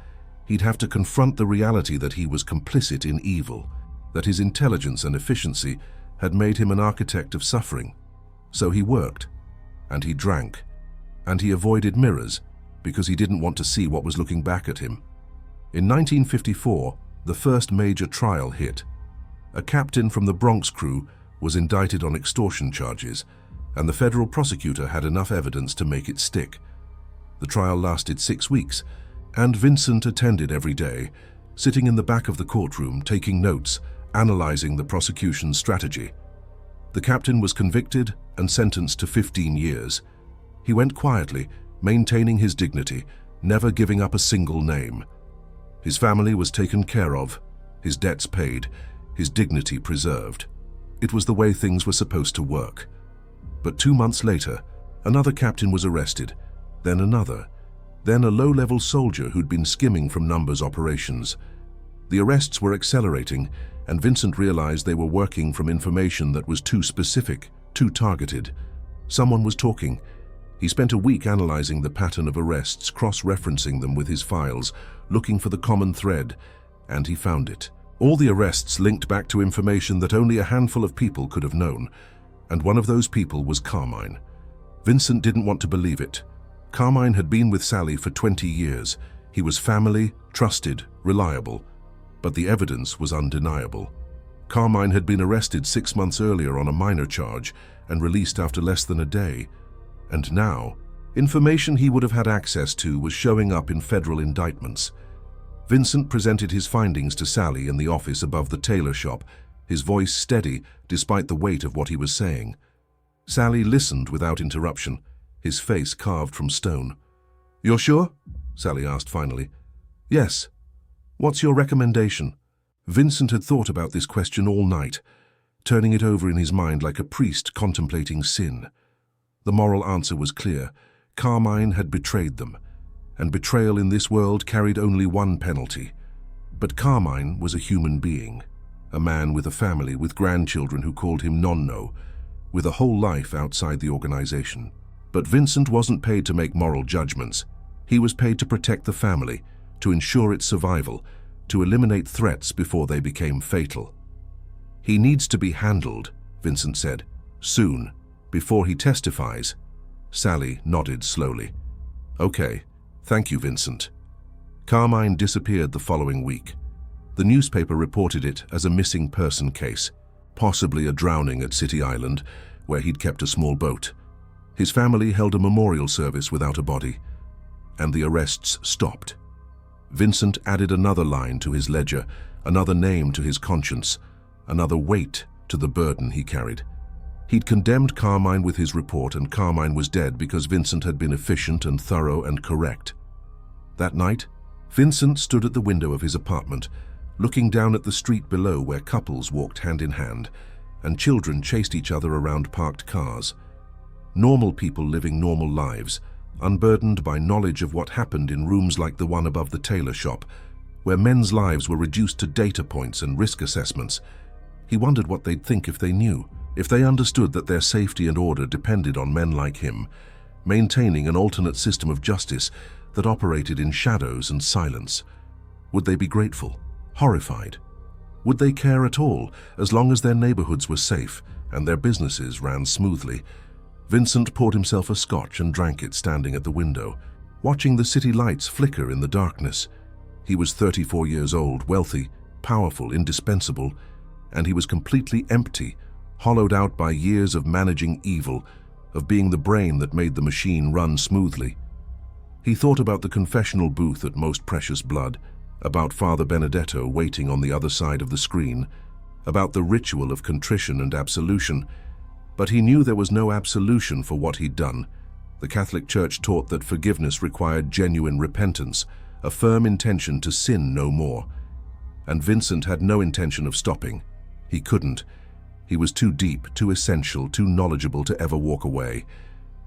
he'd have to confront the reality that he was complicit in evil, that his intelligence and efficiency had made him an architect of suffering. So he worked, and he drank, and he avoided mirrors because he didn't want to see what was looking back at him. In 1954, the first major trial hit. A captain from the Bronx crew was indicted on extortion charges, and the federal prosecutor had enough evidence to make it stick. The trial lasted 6 weeks, and Vincent attended every day, sitting in the back of the courtroom, taking notes, analyzing the prosecution's strategy. The captain was convicted and sentenced to 15 years. He went quietly, maintaining his dignity, never giving up a single name. His family was taken care of, his debts paid, his dignity preserved. It was the way things were supposed to work. But 2 months later, another captain was arrested, then another, then a low-level soldier who'd been skimming from numbers operations. The arrests were accelerating, and Vincent realized they were working from information that was too specific, too targeted. Someone was talking. He spent a week analyzing the pattern of arrests, cross-referencing them with his files, looking for the common thread, and he found it. All the arrests linked back to information that only a handful of people could have known, and one of those people was Carmine. Vincent didn't want to believe it. Carmine had been with Sally for 20 years. He was family, trusted, reliable, but the evidence was undeniable. Carmine had been arrested 6 months earlier on a minor charge and released after less than a day. And now, information he would have had access to was showing up in federal indictments. Vincent presented his findings to Sally in the office above the tailor shop, his voice steady despite the weight of what he was saying. Sally listened without interruption, his face carved from stone. "You're sure?" Sally asked finally. "Yes. What's your recommendation?" Vincent had thought about this question all night, turning it over in his mind like a priest contemplating sin. The moral answer was clear. Carmine had betrayed them, and betrayal in this world carried only one penalty. But Carmine was a human being, a man with a family, with grandchildren who called him Nonno, with a whole life outside the organization. But Vincent wasn't paid to make moral judgments. He was paid to protect the family, to ensure its survival, to eliminate threats before they became fatal. "He needs to be handled," Vincent said, "soon, before he testifies." Sally nodded slowly. "Okay, thank you, Vincent." Carmine disappeared the following week. The newspaper reported it as a missing person case, possibly a drowning at City Island, where he'd kept a small boat. His family held a memorial service without a body, and the arrests stopped. Vincent added another line to his ledger, another name to his conscience, another weight to the burden he carried. He'd condemned Carmine with his report, and Carmine was dead because Vincent had been efficient and thorough and correct. That night, Vincent stood at the window of his apartment, looking down at the street below where couples walked hand in hand, and children chased each other around parked cars. Normal people living normal lives, unburdened by knowledge of what happened in rooms like the one above the tailor shop, where men's lives were reduced to data points and risk assessments. He wondered what they'd think if they knew, if they understood that their safety and order depended on men like him, maintaining an alternate system of justice that operated in shadows and silence. Would they be grateful, horrified? Would they care at all, as long as their neighborhoods were safe and their businesses ran smoothly? Vincent poured himself a scotch and drank it standing at the window, watching the city lights flicker in the darkness. He was 34 years old, wealthy, powerful, indispensable, and he was completely empty, hollowed out by years of managing evil, of being the brain that made the machine run smoothly. He thought about the confessional booth at Most Precious Blood, about Father Benedetto waiting on the other side of the screen, about the ritual of contrition and absolution, but he knew there was no absolution for what he'd done. The Catholic Church taught that forgiveness required genuine repentance, a firm intention to sin no more. And Vincent had no intention of stopping. He couldn't. He was too deep, too essential, too knowledgeable to ever walk away.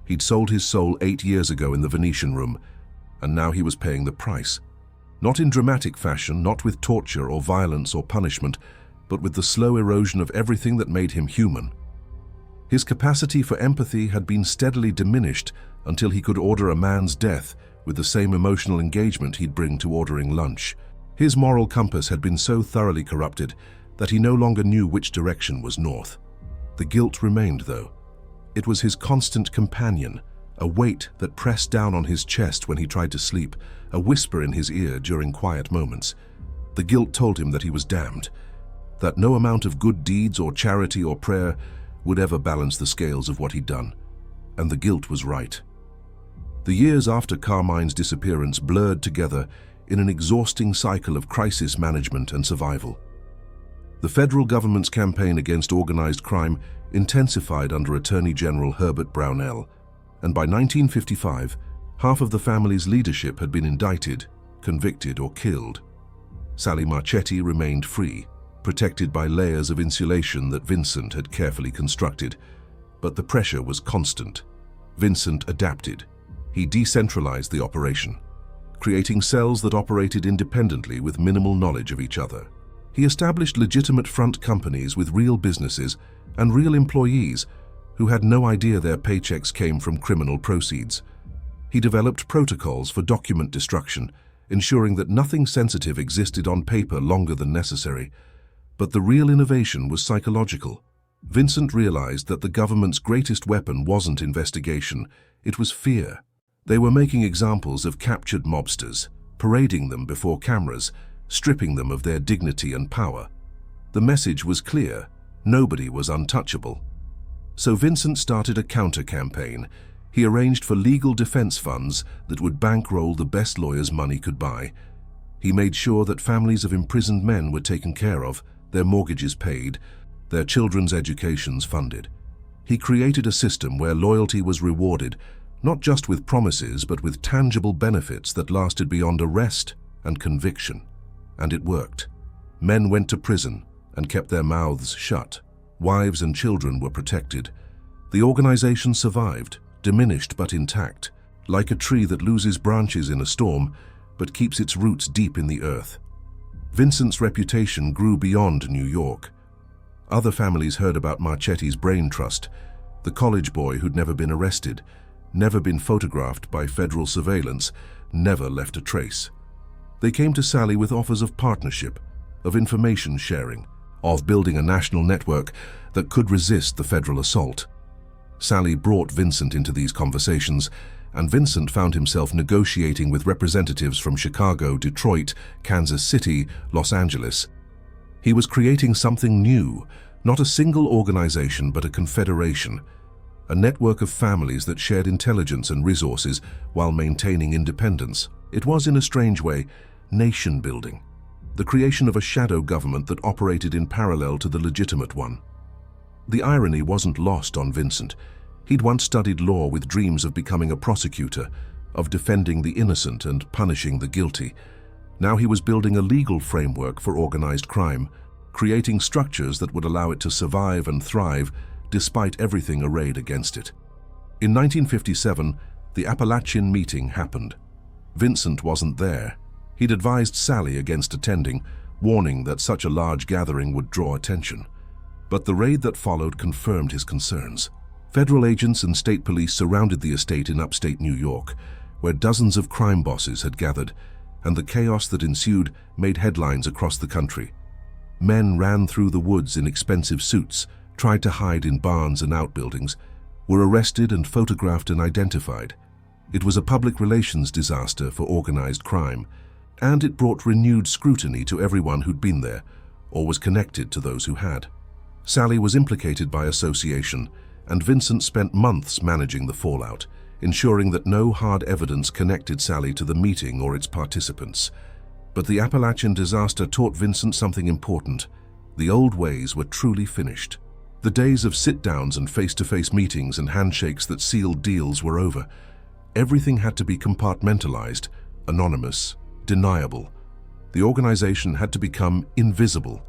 He'd sold his soul 8 years ago in the Venetian room, and now he was paying the price. Not in dramatic fashion, not with torture or violence or punishment, but with the slow erosion of everything that made him human. His capacity for empathy had been steadily diminished until he could order a man's death with the same emotional engagement he'd bring to ordering lunch. His moral compass had been so thoroughly corrupted that he no longer knew which direction was north. The guilt remained, though. It was his constant companion, a weight that pressed down on his chest when he tried to sleep, a whisper in his ear during quiet moments. The guilt told him that he was damned, that no amount of good deeds or charity or prayer would ever balance the scales of what he'd done. And the guilt was right. The years after Carmine's disappearance blurred together in an exhausting cycle of crisis management and survival. The federal government's campaign against organized crime intensified under Attorney General Herbert Brownell, and by 1955, half of the family's leadership had been indicted, convicted, or killed. Sally Marchetti remained free, protected by layers of insulation that Vincent had carefully constructed. But the pressure was constant. Vincent adapted. He decentralized the operation, creating cells that operated independently with minimal knowledge of each other. He established legitimate front companies with real businesses and real employees who had no idea their paychecks came from criminal proceeds. He developed protocols for document destruction, ensuring that nothing sensitive existed on paper longer than necessary. But the real innovation was psychological. Vincent realized that the government's greatest weapon wasn't investigation, it was fear. They were making examples of captured mobsters, parading them before cameras, stripping them of their dignity and power. The message was clear: nobody was untouchable. So Vincent started a counter-campaign. He arranged for legal defense funds that would bankroll the best lawyers money could buy. He made sure that families of imprisoned men were taken care of, their mortgages paid, their children's educations funded. He created a system where loyalty was rewarded, not just with promises, but with tangible benefits that lasted beyond arrest and conviction. And it worked. Men went to prison and kept their mouths shut. Wives and children were protected. The organization survived, diminished but intact, like a tree that loses branches in a storm but keeps its roots deep in the earth. Vincent's reputation grew beyond New York. Other families heard about Marchetti's brain trust, the college boy who'd never been arrested, never been photographed by federal surveillance, never left a trace. They came to Sally with offers of partnership, of information sharing, of building a national network that could resist the federal assault. Sally brought Vincent into these conversations, and Vincent found himself negotiating with representatives from Chicago, Detroit, Kansas City, Los Angeles. He was creating something new, not a single organization but a confederation, a network of families that shared intelligence and resources while maintaining independence. It was, in a strange way, nation building, the creation of a shadow government that operated in parallel to the legitimate one. The irony wasn't lost on Vincent. He'd once studied law with dreams of becoming a prosecutor, of defending the innocent and punishing the guilty. Now he was building a legal framework for organized crime, creating structures that would allow it to survive and thrive despite everything arrayed against it. In 1957, the Appalachian meeting happened. Vincent wasn't there. He'd advised Sally against attending, warning that such a large gathering would draw attention. But the raid that followed confirmed his concerns. Federal agents and state police surrounded the estate in upstate New York, where dozens of crime bosses had gathered, and the chaos that ensued made headlines across the country. Men ran through the woods in expensive suits, tried to hide in barns and outbuildings, were arrested and photographed and identified. It was a public relations disaster for organized crime, and it brought renewed scrutiny to everyone who'd been there or was connected to those who had. Sally was implicated by association, and Vincent spent months managing the fallout, ensuring that no hard evidence connected Sally to the meeting or its participants. But the Appalachian disaster taught Vincent something important. The old ways were truly finished. The days of sit-downs and face-to-face meetings and handshakes that sealed deals were over. Everything had to be compartmentalized, anonymous, deniable. The organization had to become invisible.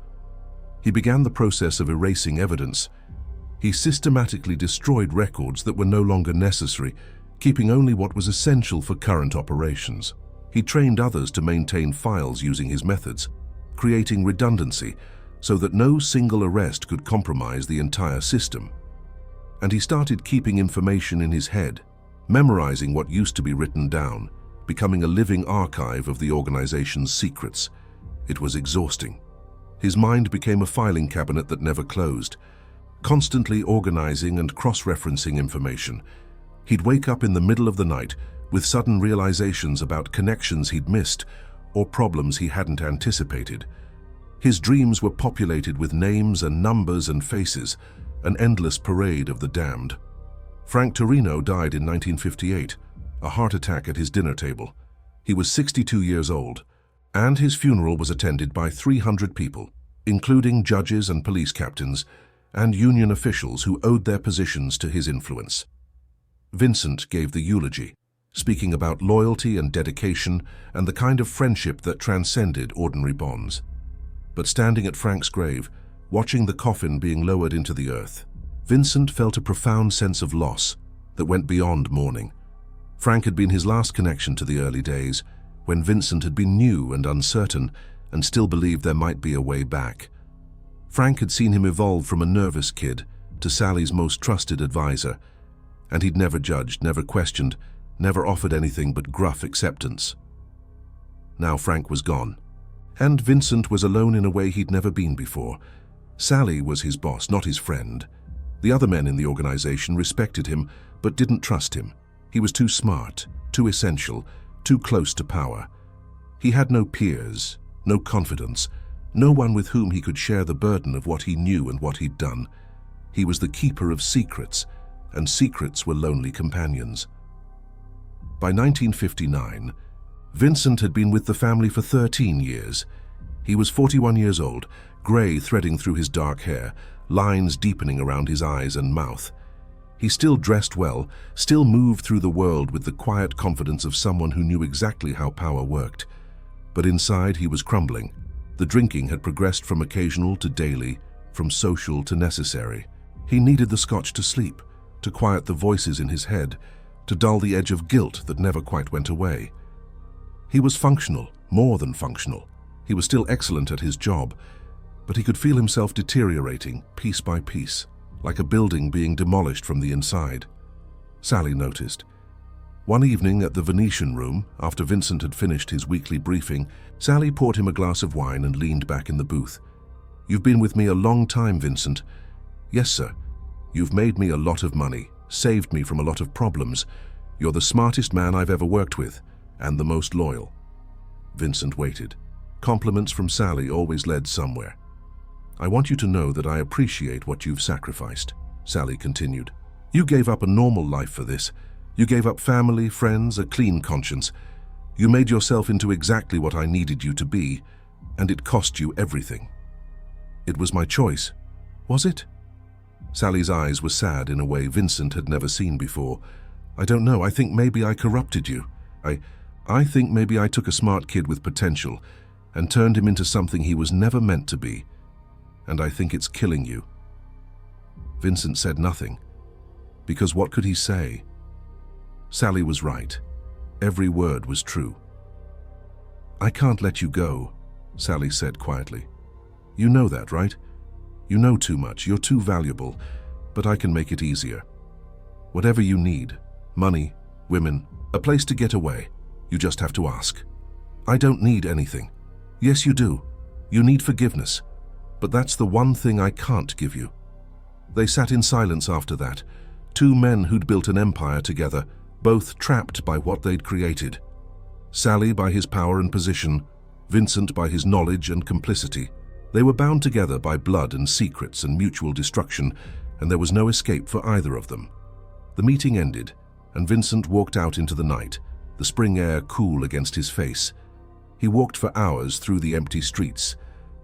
He began the process of erasing evidence. He systematically destroyed records that were no longer necessary, keeping only what was essential for current operations. He trained others to maintain files using his methods, creating redundancy so that no single arrest could compromise the entire system. And he started keeping information in his head, memorizing what used to be written down, becoming a living archive of the organization's secrets. It was exhausting. His mind became a filing cabinet that never closed, constantly organizing and cross-referencing information. He'd wake up in the middle of the night with sudden realizations about connections he'd missed or problems he hadn't anticipated. His dreams were populated with names and numbers and faces, an endless parade of the damned. Frank Torino died in 1958, a heart attack at his dinner table. He was 62 years old, and his funeral was attended by 300 people, including judges and police captains, and union officials who owed their positions to his influence. Vincent gave the eulogy, speaking about loyalty and dedication and the kind of friendship that transcended ordinary bonds. But standing at Frank's grave, watching the coffin being lowered into the earth, Vincent felt a profound sense of loss that went beyond mourning. Frank had been his last connection to the early days, when Vincent had been new and uncertain and still believed there might be a way back. Frank had seen him evolve from a nervous kid to Sally's most trusted advisor, and he'd never judged, never questioned, never offered anything but gruff acceptance. Now Frank was gone, and Vincent was alone in a way he'd never been before. Sally was his boss, not his friend. The other men in the organization respected him, but didn't trust him. He was too smart, too essential, too close to power. He had no peers, no confidants, no one with whom he could share the burden of what he knew and what he'd done. He was the keeper of secrets, and secrets were lonely companions. By 1959, Vincent had been with the family for 13 years. He was 41 years old, grey threading through his dark hair, lines deepening around his eyes and mouth. He still dressed well, still moved through the world with the quiet confidence of someone who knew exactly how power worked. But inside he was crumbling. The drinking had progressed from occasional to daily, from social to necessary. He needed the scotch to sleep, to quiet the voices in his head, to dull the edge of guilt that never quite went away. He was functional, more than functional. He was still excellent at his job, but he could feel himself deteriorating piece by piece, like a building being demolished from the inside. Sally noticed. One evening at the Venetian room, after Vincent had finished his weekly briefing, Sally poured him a glass of wine and leaned back in the booth. "You've been with me a long time, Vincent." "Yes, sir. You've made me a lot of money, saved me from a lot of problems. You're the smartest man I've ever worked with, and the most loyal." Vincent waited. Compliments from Sally always led somewhere. "I want you to know that I appreciate what you've sacrificed," Sally continued. "You gave up a normal life for this. You gave up family, friends, a clean conscience. You made yourself into exactly what I needed you to be, and it cost you everything." "It was my choice." "Was it?" Sally's eyes were sad in a way Vincent had never seen before. "I don't know. I think maybe I corrupted you. I think maybe I took a smart kid with potential and turned him into something he was never meant to be. And I think it's killing you." Vincent said nothing, because what could he say? Sally was right. Every word was true. "I can't let you go," Sally said quietly. "You know that, right? You know too much. You're too valuable, but I can make it easier. Whatever you need, money, women, a place to get away, you just have to ask. I don't need anything. Yes, you do. You need forgiveness. But that's the one thing I can't give you." They sat in silence after that, two men who'd built an empire together, both trapped by what they'd created. Sally by his power and position, Vincent by his knowledge and complicity. They were bound together by blood and secrets and mutual destruction, and there was no escape for either of them. The meeting ended, and Vincent walked out into the night, the spring air cool against his face. He walked for hours through the empty streets,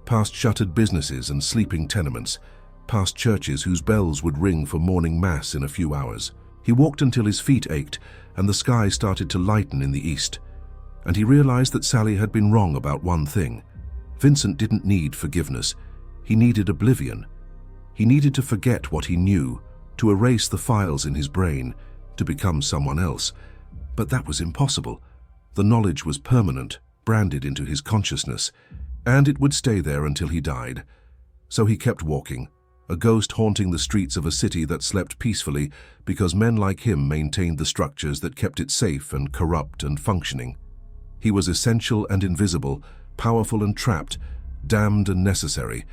past shuttered businesses and sleeping tenements, past churches whose bells would ring for morning mass in a few hours. He walked until his feet ached and the sky started to lighten in the east. And he realized that Sally had been wrong about one thing. Vincent didn't need forgiveness. He needed oblivion. He needed to forget what he knew, to erase the files in his brain, to become someone else. But that was impossible. The knowledge was permanent, branded into his consciousness, and it would stay there until he died. So he kept walking, a ghost haunting the streets of a city that slept peacefully because men like him maintained the structures that kept it safe and corrupt and functioning. He was essential and invisible, powerful and trapped, damned and necessary.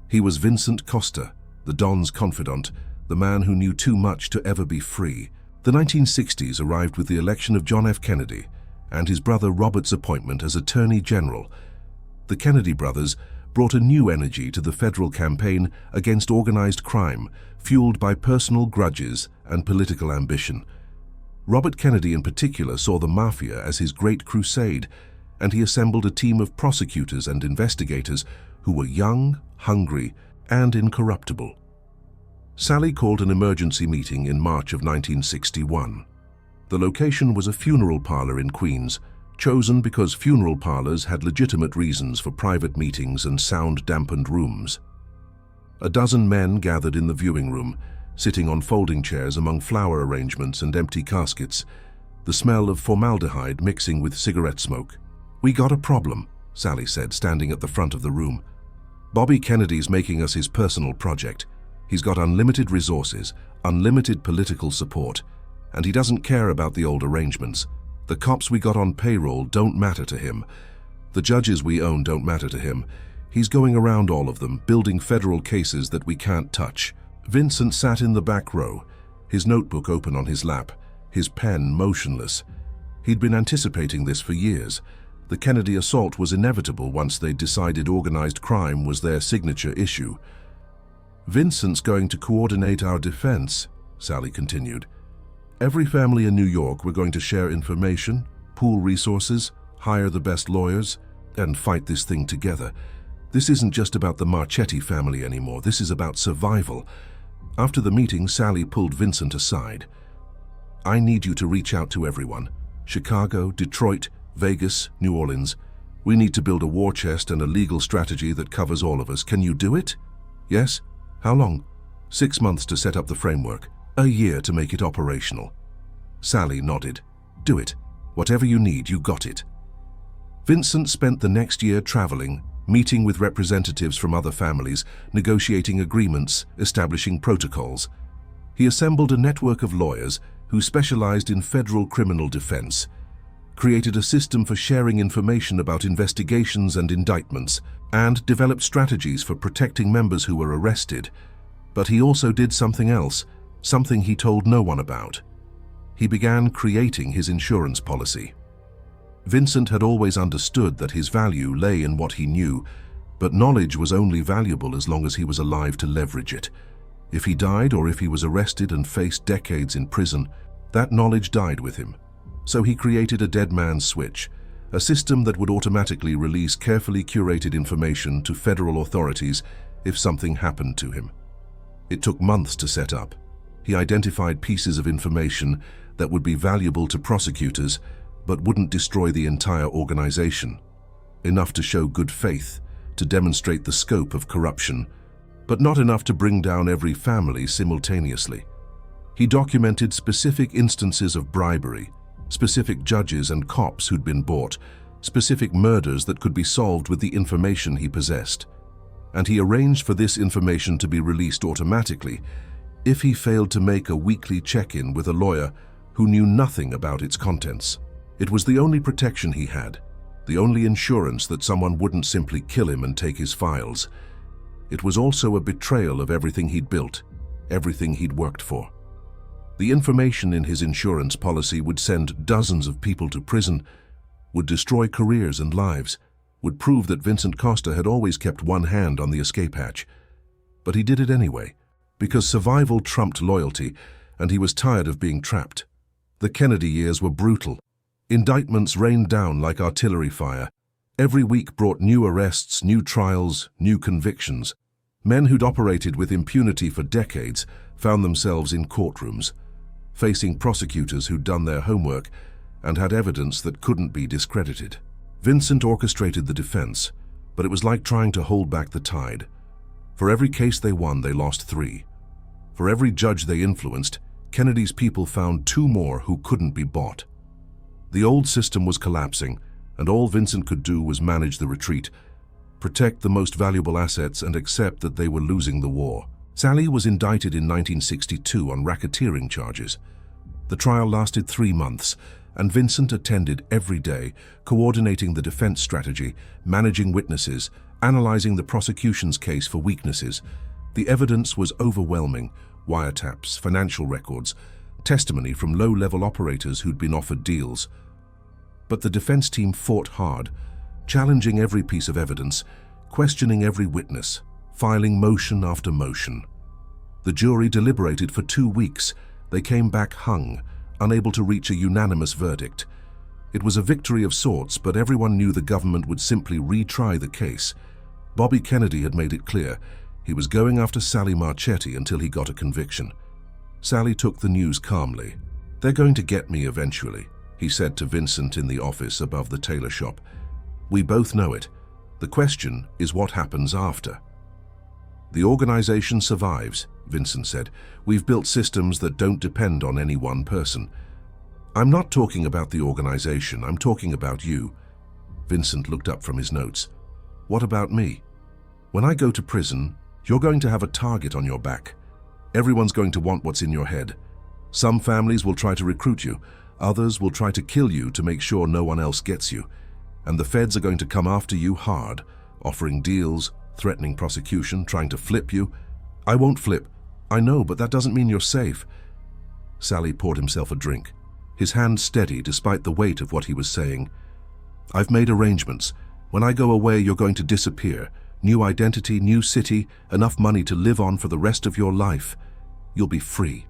He was Vincent Costa, the Don's confidant, the man who knew too much to ever be free. The 1960s arrived with the election of John F. Kennedy and his brother Robert's appointment as Attorney General. The Kennedy brothers brought a new energy to the federal campaign against organized crime, fueled by personal grudges and political ambition. Robert Kennedy in particular saw the mafia as his great crusade, and he assembled a team of prosecutors and investigators who were young, hungry, and incorruptible. Sally called an emergency meeting in March of 1961. The location was a funeral parlor in Queens, chosen because funeral parlors had legitimate reasons for private meetings and sound-dampened rooms. A dozen men gathered in the viewing room, sitting on folding chairs among flower arrangements and empty caskets, the smell of formaldehyde mixing with cigarette smoke. "We got a problem," Sally said, standing at the front of the room. "Bobby Kennedy's making us his personal project. He's got unlimited resources, unlimited political support, and he doesn't care about the old arrangements. The cops we got on payroll don't matter to him. The judges we own don't matter to him. He's going around all of them, building federal cases that we can't touch." Vincent sat in the back row, his notebook open on his lap, his pen motionless. He'd been anticipating this for years. The Kennedy assault was inevitable once they decided organized crime was their signature issue. "Vincent's going to coordinate our defense," Sally continued. "Every family in New York we're going to share information, pool resources, hire the best lawyers, and fight this thing together. This isn't just about the Marchetti family anymore. This is about survival." After the meeting, Sally pulled Vincent aside. "I need you to reach out to everyone. Chicago, Detroit, Vegas, New Orleans. We need to build a war chest and a legal strategy that covers all of us. Can you do it?" "Yes." "How long?" 6 months to set up the framework. A year to make it operational." Sally nodded. "Do it. Whatever you need, you got it." Vincent spent the next year traveling, meeting with representatives from other families, negotiating agreements, establishing protocols. He assembled a network of lawyers who specialized in federal criminal defense, created a system for sharing information about investigations and indictments, and developed strategies for protecting members who were arrested. But he also did something else, something he told no one about. He began creating his insurance policy. Vincent had always understood that his value lay in what he knew, but knowledge was only valuable as long as he was alive to leverage it. If he died or if he was arrested and faced decades in prison, that knowledge died with him. So he created a dead man's switch, a system that would automatically release carefully curated information to federal authorities if something happened to him. It took months to set up. He identified pieces of information that would be valuable to prosecutors but wouldn't destroy the entire organization. Enough to show good faith, to demonstrate the scope of corruption, but not enough to bring down every family simultaneously. He documented specific instances of bribery, specific judges and cops who'd been bought, specific murders that could be solved with the information he possessed. And he arranged for this information to be released automatically if he failed to make a weekly check-in with a lawyer who knew nothing about its contents. It was the only protection he had, the only insurance that someone wouldn't simply kill him and take his files. It was also a betrayal of everything he'd built, everything he'd worked for. The information in his insurance policy would send dozens of people to prison, would destroy careers and lives, would prove that Vincent Costa had always kept one hand on the escape hatch. But he did it anyway, because survival trumped loyalty, and he was tired of being trapped. The Kennedy years were brutal. Indictments rained down like artillery fire. Every week brought new arrests, new trials, new convictions. Men who'd operated with impunity for decades found themselves in courtrooms, facing prosecutors who'd done their homework and had evidence that couldn't be discredited. Vincent orchestrated the defense, but it was like trying to hold back the tide. For every case they won, they lost 3. For every judge they influenced, Kennedy's people found 2 more who couldn't be bought. The old system was collapsing, and all Vincent could do was manage the retreat, protect the most valuable assets, and accept that they were losing the war. Sally was indicted in 1962 on racketeering charges. The trial lasted 3 months, and Vincent attended every day, coordinating the defense strategy, managing witnesses, analyzing the prosecution's case for weaknesses. The evidence was overwhelming: wiretaps, financial records, testimony from low-level operators who'd been offered deals. But the defense team fought hard, challenging every piece of evidence, questioning every witness, filing motion after motion. The jury deliberated for 2 weeks. They came back hung, unable to reach a unanimous verdict. It was a victory of sorts, but everyone knew the government would simply retry the case. Bobby Kennedy had made it clear he was going after Sally Marchetti until he got a conviction. Sally took the news calmly. "They're going to get me eventually," he said to Vincent in the office above the tailor shop. "We both know it. The question is what happens after." "The organization survives," Vincent said. "We've built systems that don't depend on any one person." "I'm not talking about the organization, I'm talking about you." Vincent looked up from his notes. "What about me? When I go to prison, you're going to have a target on your back. Everyone's going to want what's in your head. Some families will try to recruit you, others will try to kill you to make sure no one else gets you. And the feds are going to come after you hard, offering deals, threatening prosecution, trying to flip you." "I won't flip." "I know, but that doesn't mean you're safe." Sally poured himself a drink, his hand steady despite the weight of what he was saying. "I've made arrangements. When I go away, you're going to disappear. New identity, new city, enough money to live on for the rest of your life. You'll be free."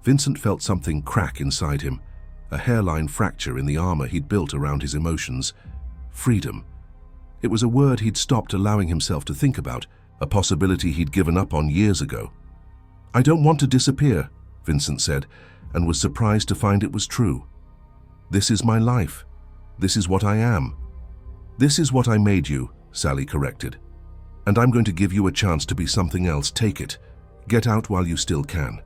Vincent felt something crack inside him, a hairline fracture in the armor he'd built around his emotions. Freedom. It was a word he'd stopped allowing himself to think about, a possibility he'd given up on years ago. "I don't want to disappear," Vincent said, and was surprised to find it was true. "This is my life. This is what I am." "This is what I made you," Sally corrected. "And I'm going to give you a chance to be something else. Take it. Get out while you still can."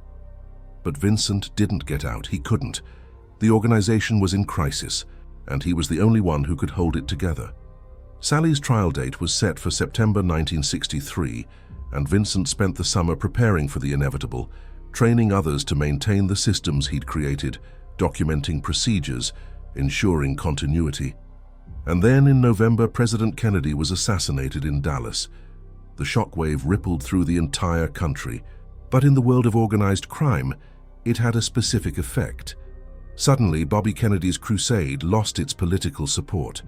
But Vincent didn't get out. He couldn't. The organization was in crisis, and he was the only one who could hold it together. Sally's trial date was set for September 1963, and Vincent spent the summer preparing for the inevitable, training others to maintain the systems he'd created, documenting procedures, ensuring continuity. And then in November, President Kennedy was assassinated in Dallas. The shockwave rippled through the entire country. But in the world of organized crime, it had a specific effect. Suddenly, Bobby Kennedy's crusade lost its political support.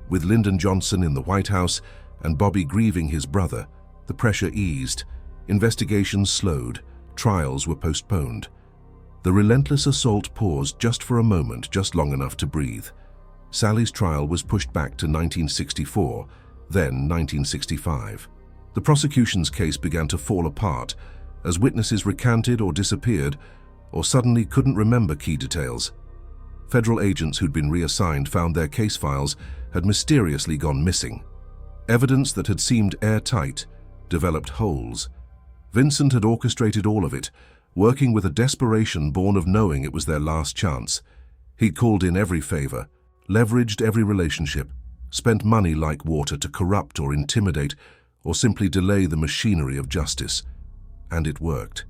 With Lyndon Johnson in the White House and Bobby grieving his brother, the pressure eased. Investigations slowed. Trials were postponed. The relentless assault paused just for a moment, just long enough to breathe. Sally's trial was pushed back to 1964, then 1965. The prosecution's case began to fall apart as witnesses recanted or disappeared or suddenly couldn't remember key details. Federal agents who'd been reassigned found their case files had mysteriously gone missing. Evidence that had seemed airtight developed holes. Vincent had orchestrated all of it, working with a desperation born of knowing it was their last chance. He'd called in every favor, leveraged every relationship, spent money like water to corrupt or intimidate or simply delay the machinery of justice. And it worked.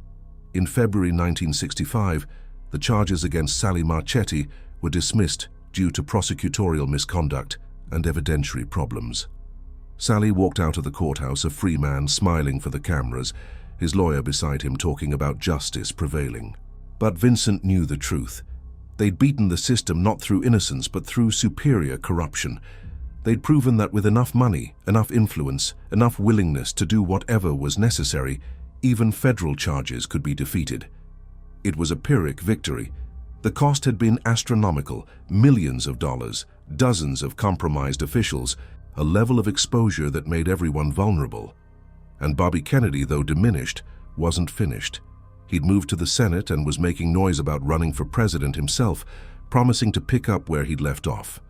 In February 1965, the charges against Sally Marchetti were dismissed due to prosecutorial misconduct and evidentiary problems. Sally walked out of the courthouse, a free man smiling for the cameras, his lawyer beside him talking about justice prevailing. But Vincent knew the truth. They'd beaten the system not through innocence but through superior corruption. They'd proven that with enough money, enough influence, enough willingness to do whatever was necessary, even federal charges could be defeated. It was a Pyrrhic victory. The cost had been astronomical, millions of dollars, dozens of compromised officials, a level of exposure that made everyone vulnerable. And Bobby Kennedy, though diminished, wasn't finished. He'd moved to the Senate and was making noise about running for president himself, promising to pick up where he'd left off.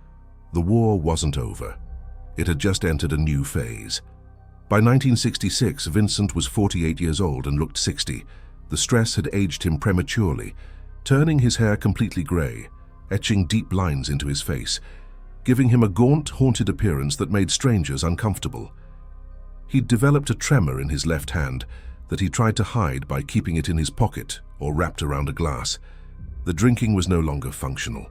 The war wasn't over. It had just entered a new phase. By 1966, Vincent was 48 years old and looked 60. The stress had aged him prematurely, turning his hair completely grey, etching deep lines into his face, giving him a gaunt, haunted appearance that made strangers uncomfortable. He'd developed a tremor in his left hand that he tried to hide by keeping it in his pocket or wrapped around a glass. The drinking was no longer functional.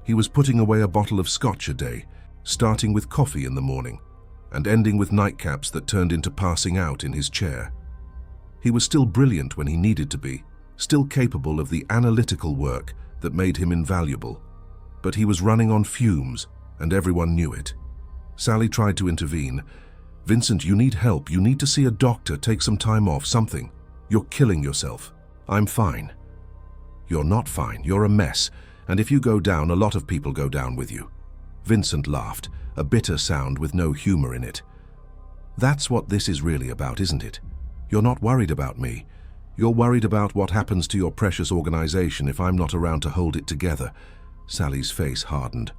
He was putting away a bottle of scotch a day, starting with coffee in the morning and ending with nightcaps that turned into passing out in his chair. He was still brilliant when he needed to be, still capable of the analytical work that made him invaluable. But he was running on fumes, and everyone knew it. Sally tried to intervene. "Vincent, you need help. You need to see a doctor, take some time off, something. You're killing yourself." "I'm fine." "You're not fine. You're a mess. And if you go down, a lot of people go down with you." Vincent laughed, a bitter sound with no humor in it. "That's what this is really about, isn't it? You're not worried about me. You're worried about what happens to your precious organization if I'm not around to hold it together." Sally's face hardened.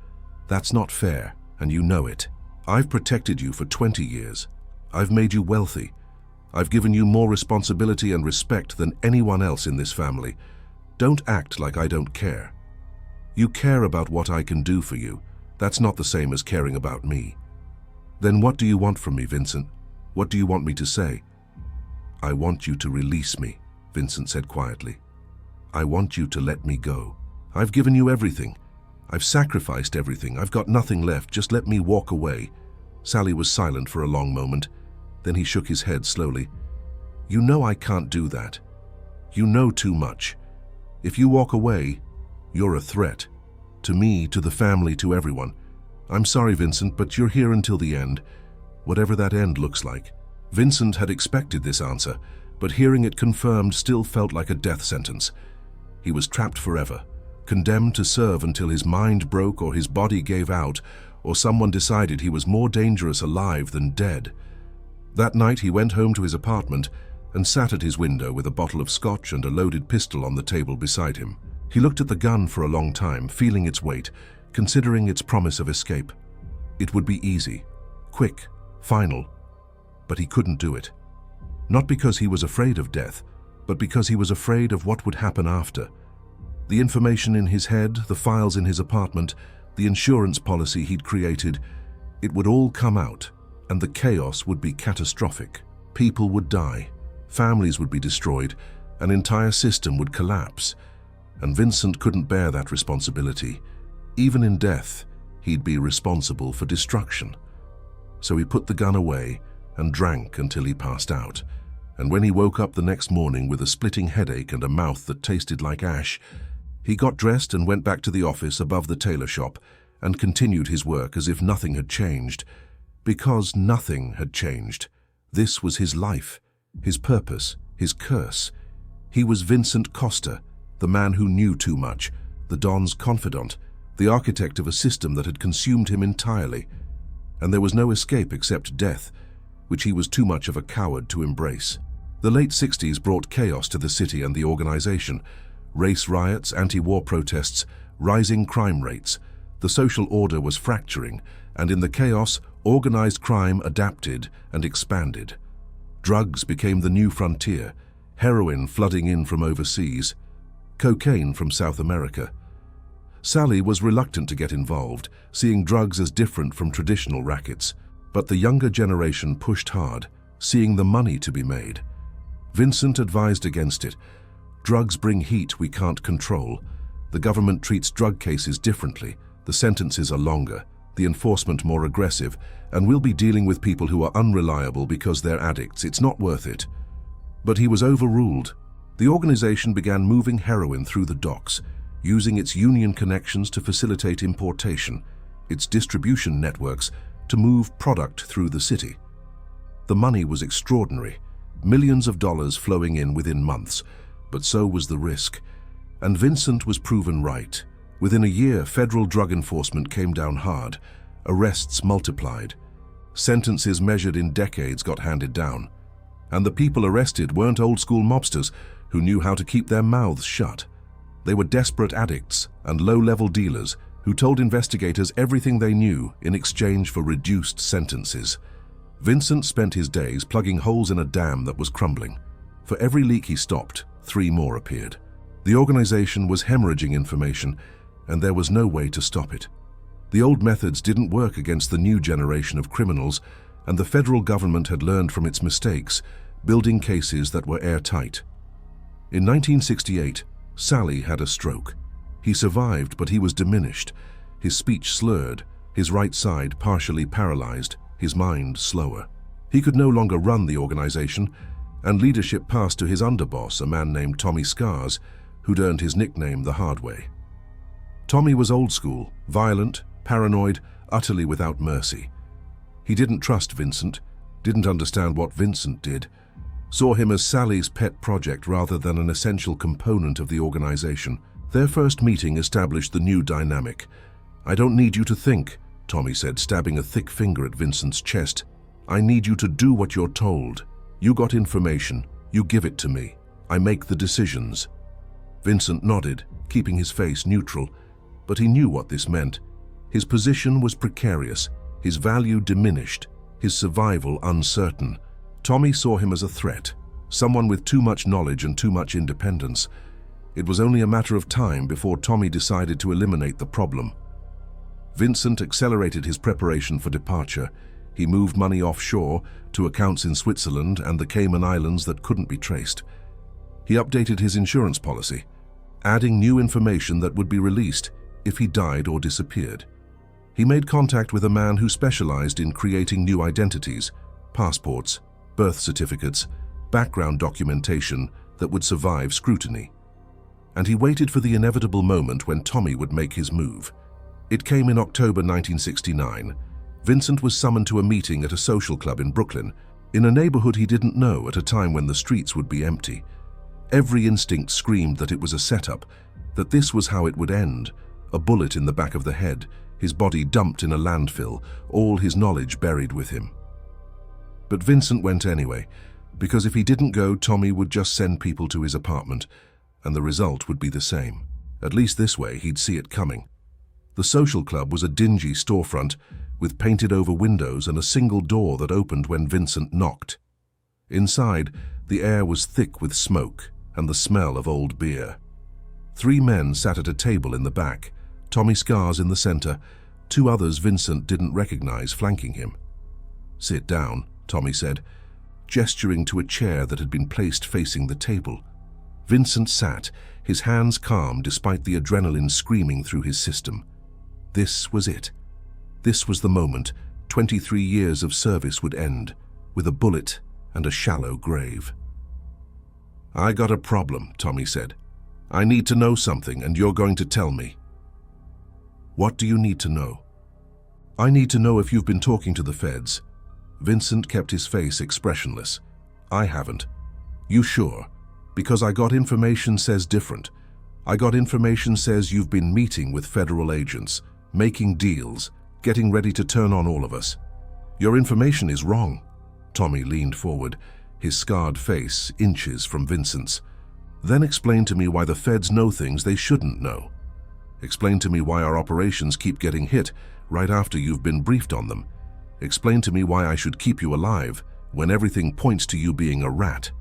"That's not fair, and you know it. I've protected you for 20 years. I've made you wealthy. I've given you more responsibility and respect than anyone else in this family. Don't act like I don't care. You care about what I can do for you. That's not the same as caring about me." "Then what do you want from me, Vincent? What do you want me to say?" "I want you to release me," Vincent said quietly. "I want you to let me go. I've given you everything. I've sacrificed everything. I've got nothing left. Just let me walk away." Sally was silent for a long moment. Then he shook his head slowly. "You know I can't do that. You know too much. If you walk away, you're a threat. To me, to the family, to everyone. I'm sorry, Vincent, but you're here until the end, whatever that end looks like." Vincent had expected this answer, but hearing it confirmed still felt like a death sentence. He was trapped forever, condemned to serve until his mind broke or his body gave out, or someone decided he was more dangerous alive than dead. That night he went home to his apartment and sat at his window with a bottle of scotch and a loaded pistol on the table beside him. He looked at the gun for a long time, feeling its weight, considering its promise of escape. It would be easy, quick, final, but he couldn't do it. Not because he was afraid of death, but because he was afraid of what would happen after. The information in his head, the files in his apartment, the insurance policy he'd created, it would all come out, and the chaos would be catastrophic. People would die, families would be destroyed, an entire system would collapse. And Vincent couldn't bear that responsibility. Even in death, he'd be responsible for destruction. So he put the gun away and drank until he passed out. And when he woke up the next morning with a splitting headache and a mouth that tasted like ash, he got dressed and went back to the office above the tailor shop and continued his work as if nothing had changed. Because nothing had changed. This was his life, his purpose, his curse. He was Vincent Costa, the man who knew too much, the Don's confidant, the architect of a system that had consumed him entirely. And there was no escape except death, which he was too much of a coward to embrace. The late 60s brought chaos to the city and the organization. Race riots, anti-war protests, rising crime rates. The social order was fracturing, and in the chaos, organized crime adapted and expanded. Drugs became the new frontier, heroin flooding in from overseas, cocaine from South America. Sally was reluctant to get involved, seeing drugs as different from traditional rackets, but the younger generation pushed hard, seeing the money to be made. Vincent advised against it. Drugs bring heat we can't control. The government treats drug cases differently. The sentences are longer, the enforcement more aggressive, and we'll be dealing with people who are unreliable because they're addicts. It's not worth it. But he was overruled. The organization began moving heroin through the docks, using its union connections to facilitate importation, its distribution networks to move product through the city. The money was extraordinary, millions of dollars flowing in within months, but so was the risk. And Vincent was proven right. Within a year, federal drug enforcement came down hard. Arrests multiplied. Sentences measured in decades got handed down. And the people arrested weren't old-school mobsters who knew how to keep their mouths shut. They were desperate addicts and low-level dealers who told investigators everything they knew in exchange for reduced sentences. Vincent spent his days plugging holes in a dam that was crumbling. For every leak he stopped, 3 more appeared. The organization was hemorrhaging information, and there was no way to stop it. The old methods didn't work against the new generation of criminals, and the federal government had learned from its mistakes, building cases that were airtight. In 1968, Sally had a stroke. He survived, but he was diminished, his speech slurred, his right side partially paralyzed, his mind slower. He could no longer run the organization, and leadership passed to his underboss, a man named Tommy Scars, who'd earned his nickname the hard way. Tommy was old school, violent, paranoid, utterly without mercy. He didn't trust Vincent, didn't understand what Vincent did, saw him as Sally's pet project rather than an essential component of the organization. Their first meeting established the new dynamic. "I don't need you to think," Tommy said, stabbing a thick finger at Vincent's chest. "I need you to do what you're told. You got information, you give it to me. I make the decisions." Vincent nodded, keeping his face neutral, but he knew what this meant. His position was precarious, his value diminished, his survival uncertain. Tommy saw him as a threat, someone with too much knowledge and too much independence. It was only a matter of time before Tommy decided to eliminate the problem. Vincent accelerated his preparation for departure. He moved money offshore to accounts in Switzerland and the Cayman Islands that couldn't be traced. He updated his insurance policy, adding new information that would be released if he died or disappeared. He made contact with a man who specialized in creating new identities, passports, birth certificates, background documentation that would survive scrutiny. And he waited for the inevitable moment when Tommy would make his move. It came in October 1969. Vincent was summoned to a meeting at a social club in Brooklyn, in a neighborhood he didn't know, at a time when the streets would be empty. Every instinct screamed that it was a setup, that this was how it would end. A bullet in the back of the head, his body dumped in a landfill, all his knowledge buried with him. But Vincent went anyway, because if he didn't go, Tommy would just send people to his apartment, and the result would be the same. At least this way, he'd see it coming. The social club was a dingy storefront with painted-over windows and a single door that opened when Vincent knocked. Inside, the air was thick with smoke and the smell of old beer. 3 men sat at a table in the back, Tommy Scars in the center, 2 others Vincent didn't recognize flanking him. "Sit down," Tommy said, gesturing to a chair that had been placed facing the table. Vincent sat, his hands calm despite the adrenaline screaming through his system. This was it. This was the moment 23 years of service would end, with a bullet and a shallow grave. "I got a problem," Tommy said. "I need to know something, and you're going to tell me." "What do you need to know?" "I need to know if you've been talking to the feds." Vincent kept his face expressionless. "I haven't." "You sure? Because I got information says different. I got information says you've been meeting with federal agents, making deals, getting ready to turn on all of us." "Your information is wrong." Tommy leaned forward, his scarred face inches from Vincent's. "Then explain to me why the feds know things they shouldn't know. Explain to me why our operations keep getting hit right after you've been briefed on them. Explain to me why I should keep you alive when everything points to you being a rat."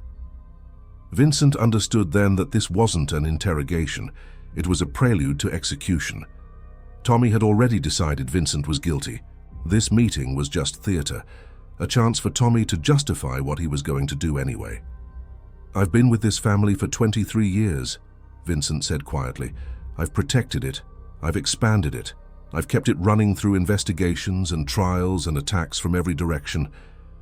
Vincent understood then that this wasn't an interrogation. It was a prelude to execution. Tommy had already decided Vincent was guilty. This meeting was just theater, a chance for Tommy to justify what he was going to do anyway. "I've been with this family for 23 years, Vincent said quietly. "I've protected it. I've expanded it. I've kept it running through investigations and trials and attacks from every direction.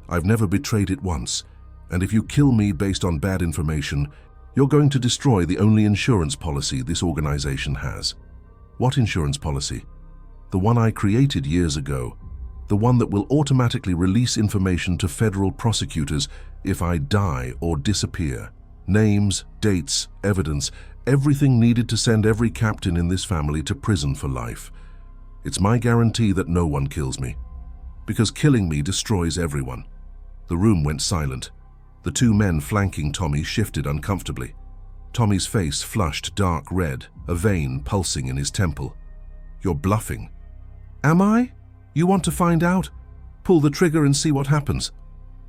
I've never betrayed it once. And if you kill me based on bad information, you're going to destroy the only insurance policy this organization has." "What insurance policy?" "The one I created years ago. The one that will automatically release information to federal prosecutors if I die or disappear." Names, dates, evidence, everything needed to send every captain in this family to prison for life. It's my guarantee that no one kills me, because killing me destroys everyone. The room went silent. The two men flanking Tommy shifted uncomfortably. Tommy's face flushed dark red, a vein pulsing in his temple. "You're bluffing." "Am I? You want to find out? Pull the trigger and see what happens.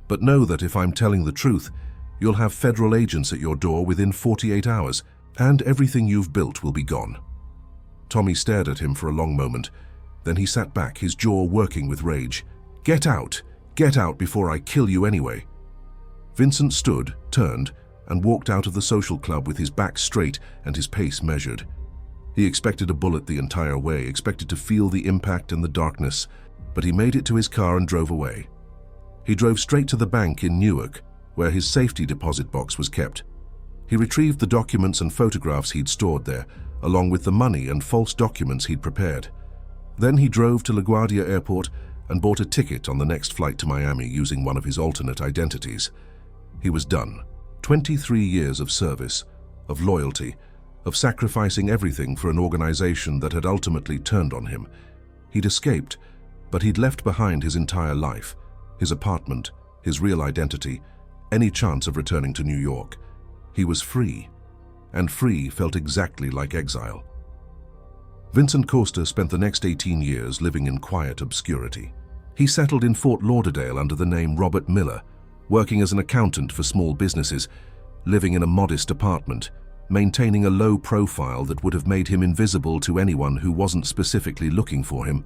But know that if I'm telling the truth, you'll have federal agents at your door within 48 hours, and everything you've built will be gone." Tommy stared at him for a long moment. Then he sat back, his jaw working with rage. "Get out! Get out before I kill you anyway." Vincent stood, turned, and walked out of the social club with his back straight and his pace measured. He expected a bullet the entire way, expected to feel the impact and the darkness, but he made it to his car and drove away. He drove straight to the bank in Newark, where his safety deposit box was kept. He retrieved the documents and photographs he'd stored there, along with the money and false documents he'd prepared. Then he drove to LaGuardia Airport and bought a ticket on the next flight to Miami using one of his alternate identities. He was done. 23 years of service, of loyalty, of sacrificing everything for an organization that had ultimately turned on him. He'd escaped, but he'd left behind his entire life, his apartment, his real identity, any chance of returning to New York. He was free, and free felt exactly like exile. Vincent Costa spent the next 18 years living in quiet obscurity. He settled in Fort Lauderdale under the name Robert Miller, working as an accountant for small businesses, living in a modest apartment, maintaining a low profile that would have made him invisible to anyone who wasn't specifically looking for him.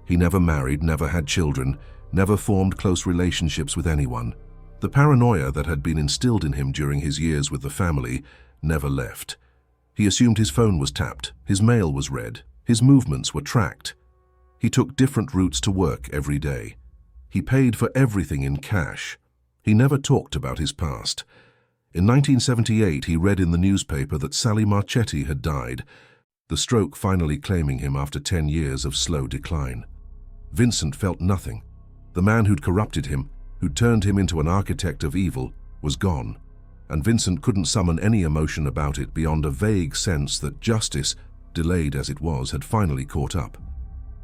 He never married, never had children, never formed close relationships with anyone. The paranoia that had been instilled in him during his years with the family never left. He assumed his phone was tapped, his mail was read, his movements were tracked. He took different routes to work every day. He paid for everything in cash. He never talked about his past. In 1978, he read in the newspaper that Sally Marchetti had died, the stroke finally claiming him after 10 years of slow decline. Vincent felt nothing. The man who'd corrupted him, who'd turned him into an architect of evil, was gone, and Vincent couldn't summon any emotion about it beyond a vague sense that justice, delayed as it was, had finally caught up.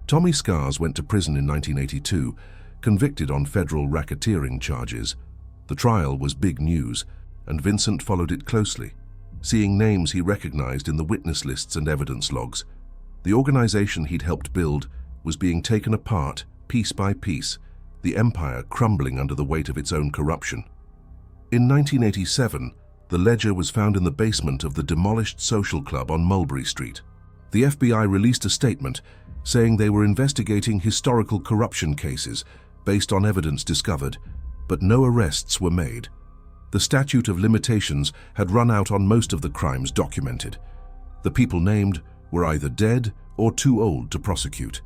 Tommy Scars went to prison in 1982, convicted on federal racketeering charges. The trial was big news, and Vincent followed it closely, seeing names he recognized in the witness lists and evidence logs. The organization he'd helped build was being taken apart, piece by piece, the empire crumbling under the weight of its own corruption. In 1987, the ledger was found in the basement of the demolished social club on Mulberry Street. The FBI released a statement saying they were investigating historical corruption cases based on evidence discovered, but no arrests were made. The statute of limitations had run out on most of the crimes documented. The people named were either dead or too old to prosecute.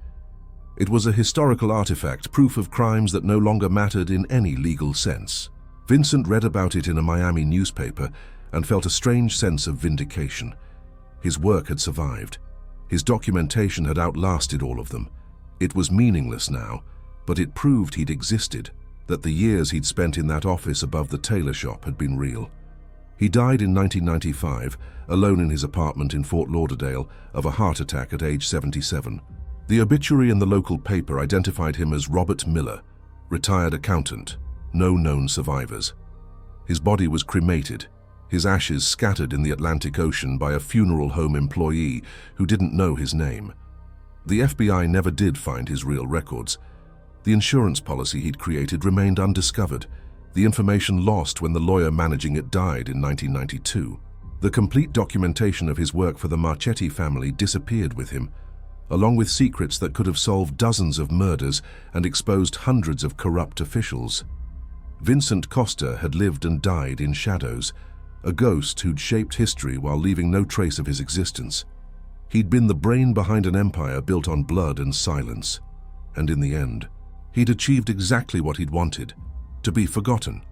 It was a historical artifact, proof of crimes that no longer mattered in any legal sense. Vincent read about it in a Miami newspaper and felt a strange sense of vindication. His work had survived. His documentation had outlasted all of them. It was meaningless now, but it proved he'd existed, that the years he'd spent in that office above the tailor shop had been real. He died in 1995, alone in his apartment in Fort Lauderdale, of a heart attack at age 77. The obituary in the local paper identified him as Robert Miller, retired accountant, no known survivors. His body was cremated, his ashes scattered in the Atlantic Ocean by a funeral home employee who didn't know his name. The FBI never did find his real records. The insurance policy he'd created remained undiscovered, the information lost when the lawyer managing it died in 1992. The complete documentation of his work for the Marchetti family disappeared with him, along with secrets that could have solved dozens of murders and exposed hundreds of corrupt officials. Vincent Costa had lived and died in shadows, a ghost who'd shaped history while leaving no trace of his existence. He'd been the brain behind an empire built on blood and silence, and in the end, he'd achieved exactly what he'd wanted, to be forgotten.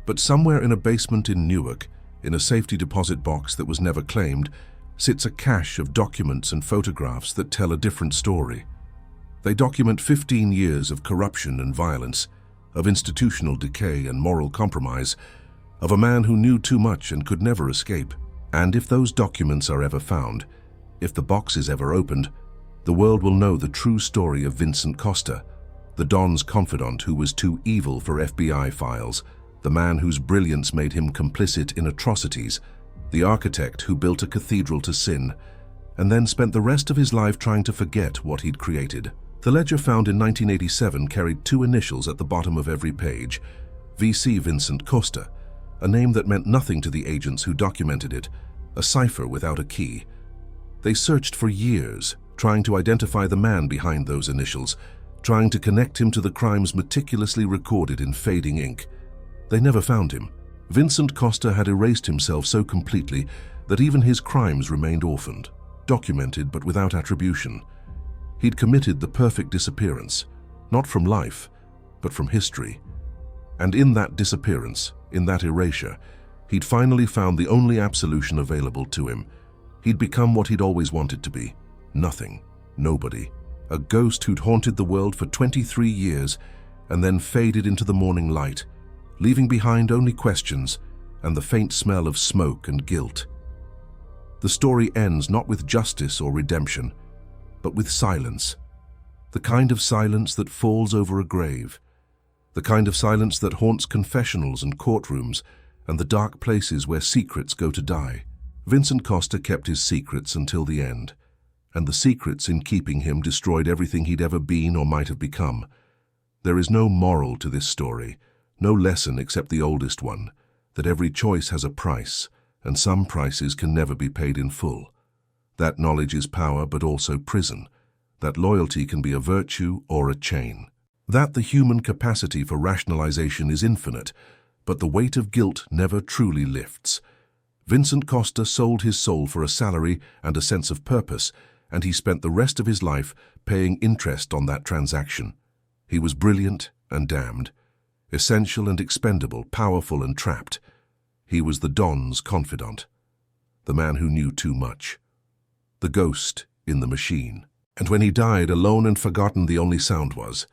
But somewhere in a basement in Newark, in a safety deposit box that was never claimed, sits a cache of documents and photographs that tell a different story. They document 15 years of corruption and violence, of institutional decay and moral compromise, of a man who knew too much and could never escape. And if those documents are ever found, if the box is ever opened, the world will know the true story of Vincent Costa, the Don's confidant who was too evil for FBI files, the man whose brilliance made him complicit in atrocities, the architect who built a cathedral to sin, and then spent the rest of his life trying to forget what he'd created. The ledger found in 1987 carried two initials at the bottom of every page, VC Vincent Costa, a name that meant nothing to the agents who documented it, a cipher without a key. They searched for years, trying to identify the man behind those initials, trying to connect him to the crimes meticulously recorded in fading ink. They never found him. Vincent Costa had erased himself so completely that even his crimes remained orphaned, documented but without attribution. He'd committed the perfect disappearance, not from life, but from history. And in that disappearance, in that erasure, he'd finally found the only absolution available to him. He'd become what he'd always wanted to be. Nothing. Nobody. A ghost who'd haunted the world for 23 years and then faded into the morning light, leaving behind only questions and the faint smell of smoke and guilt. The story ends not with justice or redemption, but with silence. The kind of silence that falls over a grave. The kind of silence that haunts confessionals and courtrooms and the dark places where secrets go to die. Vincent Costa kept his secrets until the end, and the secrets in keeping him destroyed everything he'd ever been or might have become. There is no moral to this story, no lesson except the oldest one, that every choice has a price, and some prices can never be paid in full. That knowledge is power but also prison, that loyalty can be a virtue or a chain, that the human capacity for rationalization is infinite, but the weight of guilt never truly lifts. Vincent Costa sold his soul for a salary and a sense of purpose, and he spent the rest of his life paying interest on that transaction. He was brilliant and damned, essential and expendable, powerful and trapped. He was the Don's confidant, the man who knew too much, the ghost in the machine. And when he died, alone and forgotten, the only sound was